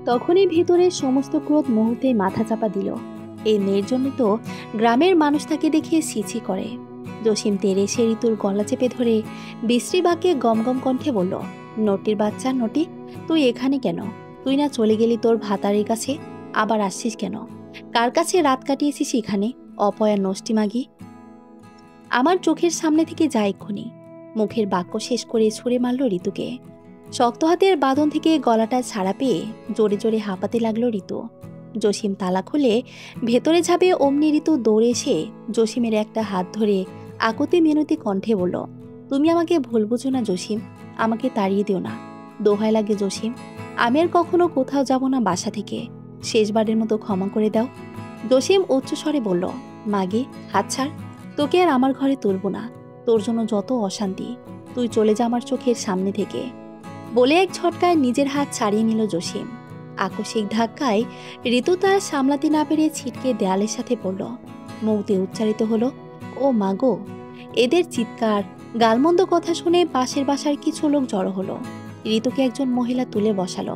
তখনই ভেতরের সমস্ত ক্রোধ মুহূর্তে মাথা চাপা দিল। এই মেয়ের জন্য তো গ্রামের মানুষ তাকে দেখে ছিছি করে। জসিম তেড়ে এসে ঋতুর গলা চেপে ধরে বিশ্রী বাক্যে গমগম কণ্ঠে বলল, নটির বাচ্চা নটি, তুই এখানে কেন? তুই না চলে গেলি তোর ভাতারের কাছে, আবার আসছিস কেন? কার কাছে রাত কাটিয়েছিস এখানে, অপয়া নষ্টি মাগি? আমার চোখের সামনে থেকে যা এক্ষুনি। মুখের বাক্য শেষ করে ছুঁড়ে মারল ঋতুকে। শক্ত হাতের বাঁধন থেকে গলাটা ছাড়া পেয়ে জোরে জোরে হাঁপাতে লাগলো ঋতু। জসিম তালা খুলে ভেতরে ঝাঁপে অমনি ঋতু দৌড়ে এসে জসিমের একটা হাত ধরে আকুতি মিনতি কণ্ঠে বলল, তুমি আমাকে ভুল বুঝো না জসিম, আমাকে তাড়িয়ে দিও না, দোহাই লাগে জসিম, আমি আর কখনো কোথাও যাব না বাসা থেকে, শেষবারের মতো ক্ষমা করে দাও। জসিম উচ্চস্বরে বলল, মাগি হাত ছাড়, তোকে আর আমার ঘরে তুলব না, তোর জন্য যত অশান্তি, তুই চলে যা আমার চোখের সামনে থেকে। বলে এক ঝটকায় নিজের হাত ছাড়িয়ে নিল জসিম। আকস্মিক ধাক্কায় ঋতু তার সামলাতে না পেরে ছিটকে দেয়ালের সাথে পড়ল। মুখ দিয়ে উচ্চারিত হলো, ও মাগো। এদের চিৎকার গালমন্দ কথা শুনে পাশের বাসার কিছু লোক জড়ো হলো। ঋতুকে একজন মহিলা তুলে বসালো।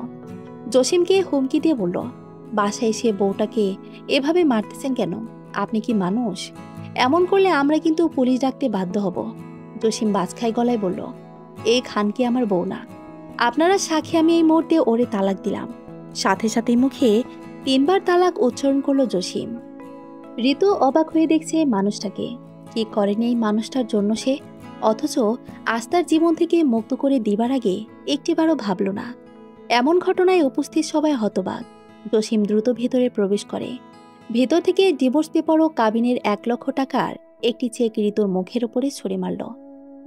জসিমকে হুমকি দিয়ে বলল, বাসায় এসে বউটাকে এভাবে মারতেছেন কেন? আপনি কি মানুষ? এমন করলে আমরা কিন্তু পুলিশ ডাকতে বাধ্য হব। জসিম বাজখাই গলায় বলল, এই খানকি আমার বউ না, আপনারা সাক্ষী, আমি এই মুহূর্তে ওরে তালাক দিলাম। সাথে সাথে মুখে 3বার তালাক উচ্চারণ করলো জসিম। ঋতু অবাক হয়ে দেখছে মানুষটাকে, কি করেনি এই মানুষটার জন্য সে, অথচ আস্তার জীবন থেকে মুক্ত করে দিবার আগে একটিবারও ভাবল না। এমন ঘটনায় উপস্থিত সবাই হতবাক। জসিম দ্রুত ভেতরে প্রবেশ করে। ভেতর থেকে ডিভোর্স পেপার ও কাবিনের 1 লক্ষ টাকার একটি চেক ঋতুর মুখের উপরে ছুঁড়ে মারল।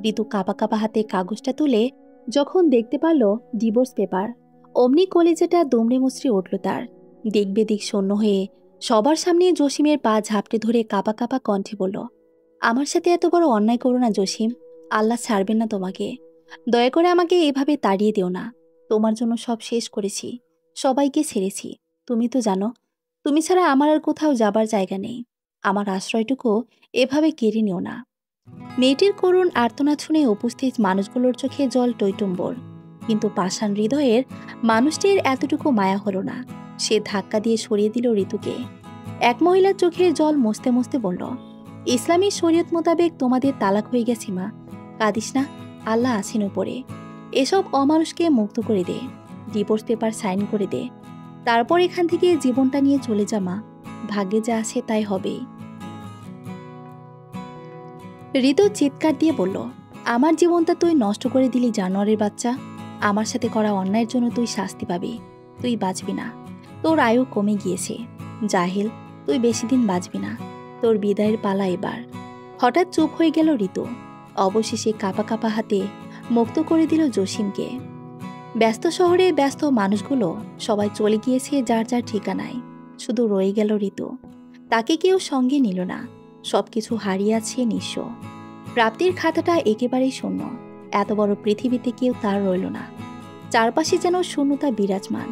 ঋতু কাঁপা কাঁপা হাতে কাগজটা তুলে যখন দেখতে পারল ডিভোর্স পেপার, অমনি কলেজাটা দুমড়ে মুচড়ে উঠল তার। দিক বেদিক শূন্য হয়ে সবার সামনে জসিমের পা ঝাপটে ধরে কাঁপা কাঁপা কণ্ঠে বলল, আমার সাথে এত বড় অন্যায় করো না জসিম, আল্লাহ ছাড়বেন না তোমাকে, দয়া করে আমাকে এভাবে তাড়িয়ে দিও না, তোমার জন্য সব শেষ করেছি, সবাইকে ছেড়েছি, তুমি তো জানো, তুমি ছাড়া আমার আর কোথাও যাবার জায়গা নেই, আমার আশ্রয়টুকু এভাবে কেড়ে নিও না। মেয়েটির করুণ আর্তনাদ শুনে উপস্থিত মানুষগুলোর চোখে জল টইটুম্বর, কিন্তু পাষাণ হৃদয়ের মানুষটির এতটুকু মায়া হলো না। সে ধাক্কা দিয়ে সরিয়ে দিল ঋতুকে। এক মহিলার চোখের জল মুছতে মুছতে বলল, ইসলামী শরীয়ত মোতাবেক তোমাদের তালাক হয়ে গেছে মা, কাঁদিস না, আল্লাহ আছেন উপরে, এসব অমানুষকে মুক্ত করে দে, ডিভোর্স পেপার সাইন করে দে, তারপর এখান থেকে জীবনটা নিয়ে চলে যা মা, ভাগ্যে যা আছে তাই হবেই। ঋতু চিৎকার দিয়ে বলল, আমার জীবনটা তুই নষ্ট করে দিলি জানোয়ারের বাচ্চা, আমার সাথে করা অন্যায়ের জন্য তুই শাস্তি পাবি, তুই বাঁচবি না, তোর আয়ু কমে গিয়েছে, জাহিল, তুই বেশি দিন বাঁচবি না, তোর বিদায়ের পালা এবার। হঠাৎ চুপ হয়ে গেল ঋতু। অবশেষে কাঁপা কাঁপা হাতে মুক্ত করে দিল জসিমকে। ব্যস্ত শহরে ব্যস্ত মানুষগুলো সবাই চলে গিয়েছে যার যার ঠিকানায়, শুধু রয়ে গেল ঋতু। তাকে কেউ সঙ্গে নিল না, সবকিছু হারিয়ে আছে নিঃস্ব। প্রাপ্তির খাতাটা একেবারেই শূন্য, এত বড় পৃথিবীতে কেউ তার রইল না। চারপাশে যেন শূন্যতা বিরাজমান,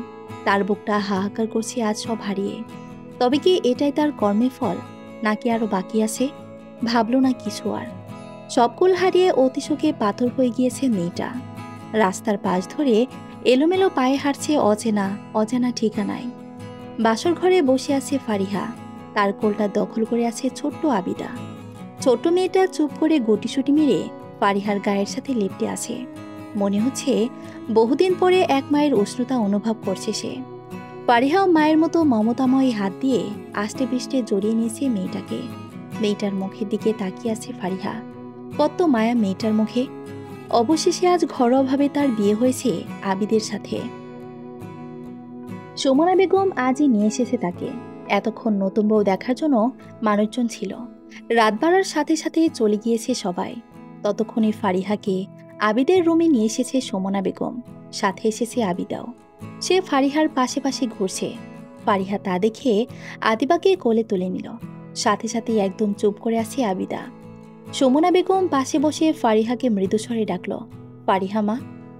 তার বুকটা হাহাকার করছে আজ সব হারিয়ে। তবে কি এটাই তার কর্মের ফল, নাকি আরো বাকি আছে? ভাবল না কিছু আর। সবকুল হারিয়ে অতিশোকে পাথর হয়ে গিয়েছে মেয়েটা। রাস্তার পাশ ধরে এলোমেলো পায়ে হাঁটছে অচেনা অজানা ঠিকানায়। বাসর ঘরে বসে আছে ফারিহা, তার কোলটা দখল করে আছে ছোট্ট আবিদা। ছোট্ট মেয়েটা চুপ করে গুটিসুটি মেরে ফারিহার গায়ের সাথে লেপ্টে আছে। মনে হচ্ছে বহুদিন পরে এক মায়ের উষ্ণতা অনুভব করছে সে। ফারিহাও মায়ের মতো মমতাময় হাত দিয়ে আষ্টে পৃষ্ঠে জড়িয়ে নিয়েছে মেয়েটাকে। মেয়েটার মুখের দিকে তাকিয়ে আছে ফারিহা, কত মায়া মেয়েটার মুখে। অবশেষে আজ ঘরোয়াভাবে তার বিয়ে হয়েছে আবিদের সাথে। সুমনা বেগম আজই নিয়ে এসেছে তাকে। এতক্ষণ নতুন বউ দেখার জন্য মানুষজন ছিল, রাত বাড়ার সাথে সাথে চলে গিয়েছে সবাই। ততক্ষণে ফারিহাকে আবিদের রুমে নিয়ে এসেছে সুমনা বেগম, সাথে এসেছে আবিদাও। সে ফারিহার পাশে পাশে ঘুরছে। ফারিহা তা দেখে আদিবাকে কোলে তুলে নিল, সাথে সাথে একদম চুপ করে আছে আবিদা। সুমনা বেগম পাশে বসে ফারিহাকে মৃদুস্বরে ডাকল, ফারিহা মা।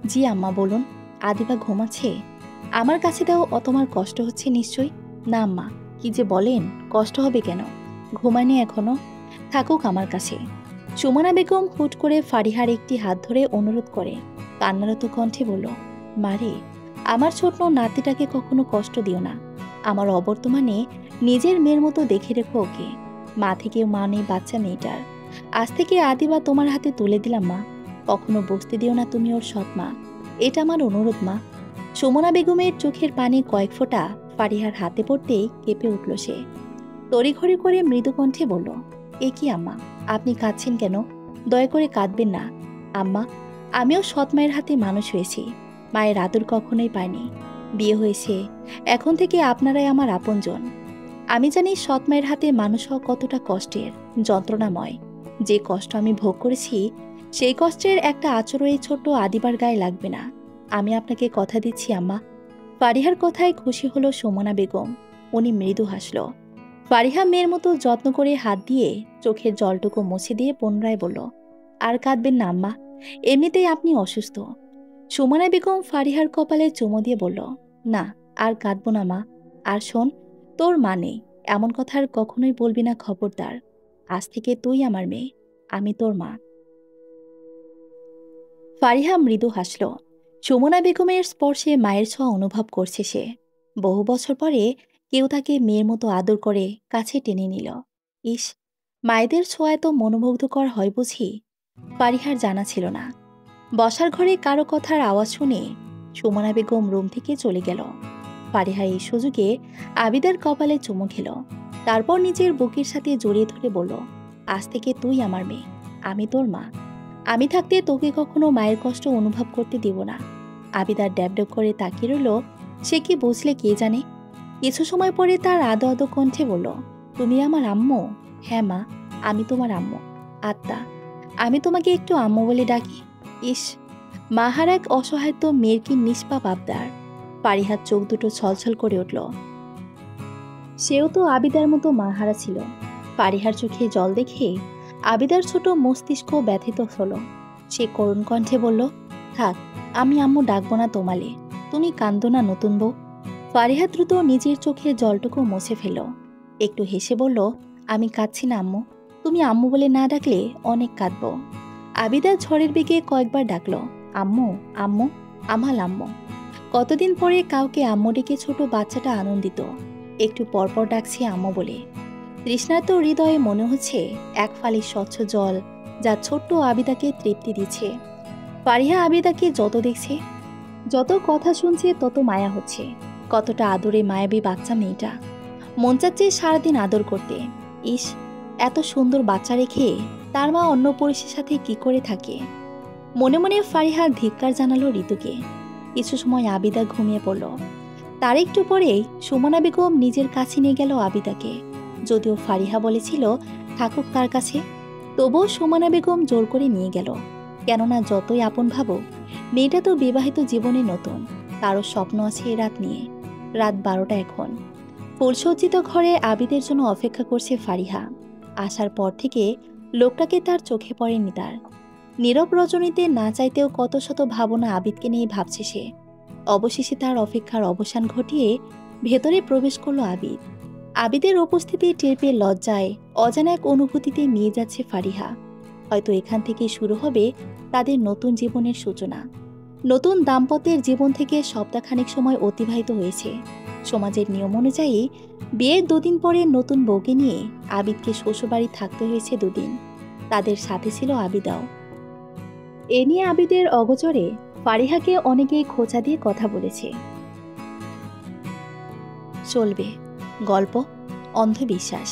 জি আম্মা বলুন। আদিবা ঘুমাচ্ছে? আমার কাছে দাও, তোমার কষ্ট হচ্ছে নিশ্চয়ই। না আম্মা, কি যে বলেন, কষ্ট হবে কেন, ঘুমায়নি এখনো, থাকুক আমার কাছে। সুমনা বেগম হুট করে ফারিহার একটি হাত ধরে অনুরোধ করে, কান্নারত কণ্ঠে বলল, মারে, আমার ছোট নাতিটাকে কখনো কষ্ট দিও না। আমার অবর্তমানে নিজের মেয়ের মতো দেখে রেখো ওকে। মা থেকে মা নেই বাচ্চা মেয়েটার। আজ থেকে আদিবা তোমার হাতে তুলে দিলাম মা। কখনো বুঝতে দিও না তুমি ওর সৎ মা। এটা আমার অনুরোধ মা। সুমনা বেগমের চোখের পানি কয়েক ফোঁটা ফারিহার হাতে পড়তেই কেঁপে উঠল সে। তড়িঘড়ি করে মৃদু কণ্ঠে বলল, এ কি আম্মা, আপনি কাঁদছেন কেন? দয়া করে কাঁদবেন না। আম্মা, আমিও সৎ মায়ের হাতে মানুষ হয়েছি। মায়ের আদর কখনোই পাইনি। বিয়ে হয়েছে, এখন থেকে আপনারাই আমার আপনজন। আমি জানি সৎ মায়ের হাতে মানুষ হওয়া কতটা কষ্টের, যন্ত্রণাময়। যে কষ্ট আমি ভোগ করেছি, সেই কষ্টের একটা আচরও এই ছোট্ট আদিবার গায়ে লাগবে না। আমি আপনাকে কথা দিচ্ছি আম্মা। ফারিহার কথায় খুশি হলো সুমনা বেগম। উনি মৃদু হাসল। ফারিহা মেয়ের মতো যত্ন করে হাত দিয়ে চোখের জলটুকু মুছে দিয়ে পুনরায় বলল, আর কাঁদবেন না আম্মা, এমনিতেই আপনি অসুস্থ। সুমনা বেগম ফারিহার কপালে চুমো দিয়ে বলল, না, আর কাঁদবো না মা। আর শোন, তোর মা নেই এমন কথা আর কখনোই বলবি না, খবরদার। আজ থেকে তুই আমার মেয়ে, আমি তোর মা। ফারিহা মৃদু হাসল। সুমনা বেগমের স্পর্শে মায়ের ছোঁয়া অনুভব করছে সে। বহু বছর পরে কেউ তাকে মেয়ের মতো আদর করে কাছে টেনে নিল। ইস, মায়েদের ছোঁয়ায় তো মনোমুগ্ধকর হয় বুঝি। ফারিহার জানা ছিল না। বসার ঘরে কারো কথার আওয়াজ শুনে সুমনা বেগম রুম থেকে চলে গেল। ফারিহা এই সুযোগে আবিদার কপালে চুমু খেল। তারপর নিজের বুকের সাথে জড়িয়ে ধরে বলল, আজ থেকে তুই আমার মেয়ে, আমি তোর মা। আমি থাকতে তোকে কখনো মায়ের কষ্ট অনুভব করতে দিব না। আবিদার ড্যাবড্যাব করে তাকিয়ে রইল। সে কি বুঝলে কে জানে। কিছু সময় পরে তার আদো আদো কণ্ঠে বলল, তুমি আমার আম্মু? হ্যাঁ মা, আমি তোমার আম্মু। আত্মা, আমি তোমাকে একটু আম্মু বলে ডাকি। ইস, মাহার এক অসহায়ত্ব মেয়ের কি নিষ্পাপ আবদার। ফারিহার চোখ দুটো ছলছল করে উঠল। সেও তো আবিদার মতো মাহারা ছিল। ফারিহার চোখে জল দেখে আবিদার ছোট মস্তিষ্ক ব্যথিত হল। সে করুণ কণ্ঠে বলল, থাক, আমি আম্মু ডাকবো না তোমালে। তুমি কান্দো না নতুন বউ। ফারিহা দ্রুত নিজের চোখে জলটুকু মুছে ফেল। একটু হেসে বলল, আমি কাঁদছি না আম্মু, তুমি আম্মু বলে না ডাকলে অনেক কাঁদব। আবিদা ঝড়ের বেগে কয়েকবার ডাকল, আম্মু আম্মু, আমার আম্মু। কতদিন পরে কাউকে আম্মু ডেকে ছোট বাচ্চাটা আনন্দিত। একটু পরপর ডাকছে আম্মু বলে। তৃষ্ণার্ত হৃদয়ে মনে হচ্ছে এক ফালি স্বচ্ছ জল, যা ছোট্ট আবিদাকে তৃপ্তি দিচ্ছে। ফারিহা আবিদাকে যত দেখছে, যত কথা শুনছে, তত মায়া হচ্ছে। কতটা আদরে মায়াবী বাচ্চা মেয়েটা। মন চাচ্ছে সারাদিন আদর করতে। ইস, এত সুন্দর বাচ্চা রেখে তার মা অন্য পুরুষের সাথে কি করে থাকে। মনে মনে ফারিহা ধিক্কার জানালো ঋতুকে। কিছু সময় আবিদা ঘুমিয়ে পড়ল। তার একটু পরেই সুমনা বেগম নিজের কাছে নিয়ে গেল আবিদাকে। যদিও ফারিহা বলেছিল থাকুক তার কাছে, তবুও সুমনা বেগম জোর করে নিয়ে গেল। কেননা যতই আপন ভাবো, মেয়েটা তো বিবাহিত জীবনে নতুন। তারও স্বপ্ন আছে এ রাত নিয়ে। রাত 12টা এখন। ফুলসজ্জিত ঘরে আবিদের জন্য অপেক্ষা করছে ফারিহা। আসার পর থেকে লোকটাকে তার চোখে পড়েনি তার। নীরব রজনীতে না চাইতেও কত শত ভাবনা আবিদকে নিয়ে ভাবছে সে। অবশেষে তার অপেক্ষার অবসান ঘটিয়ে ভেতরে প্রবেশ করল আবিদ। আবিদের উপস্থিতি টের পেয়ে লজ্জায় অজানা এক অনুভূতিতে নিয়ে যাচ্ছে ফারিহা। হয়তো এখান থেকে শুরু হবে তাদের নতুন জীবনের সূচনা। নতুন দাম্পত্যের জীবন থেকে সপ্তাহখানেক সময় অতিবাহিত হয়েছে। সমাজের নিয়ম অনুযায়ী বিয়ের 2 দিন পরে নতুন বউকে নিয়ে আবিদকে শ্বশুরবাড়ি থাকতে হয়েছে 2 দিন। তাদের সাথে ছিল আবিদাও। এ নিয়ে আবিদের অগোচরে ফারিহাকে অনেকেই খোঁচা দিয়ে কথা বলেছে। চলবে গল্প অন্ধবিশ্বাস,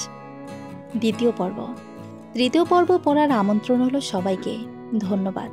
2য় পর্ব। 3য় পর্ব পড়ার আমন্ত্রণ হলো সবাইকে। ধন্যবাদ।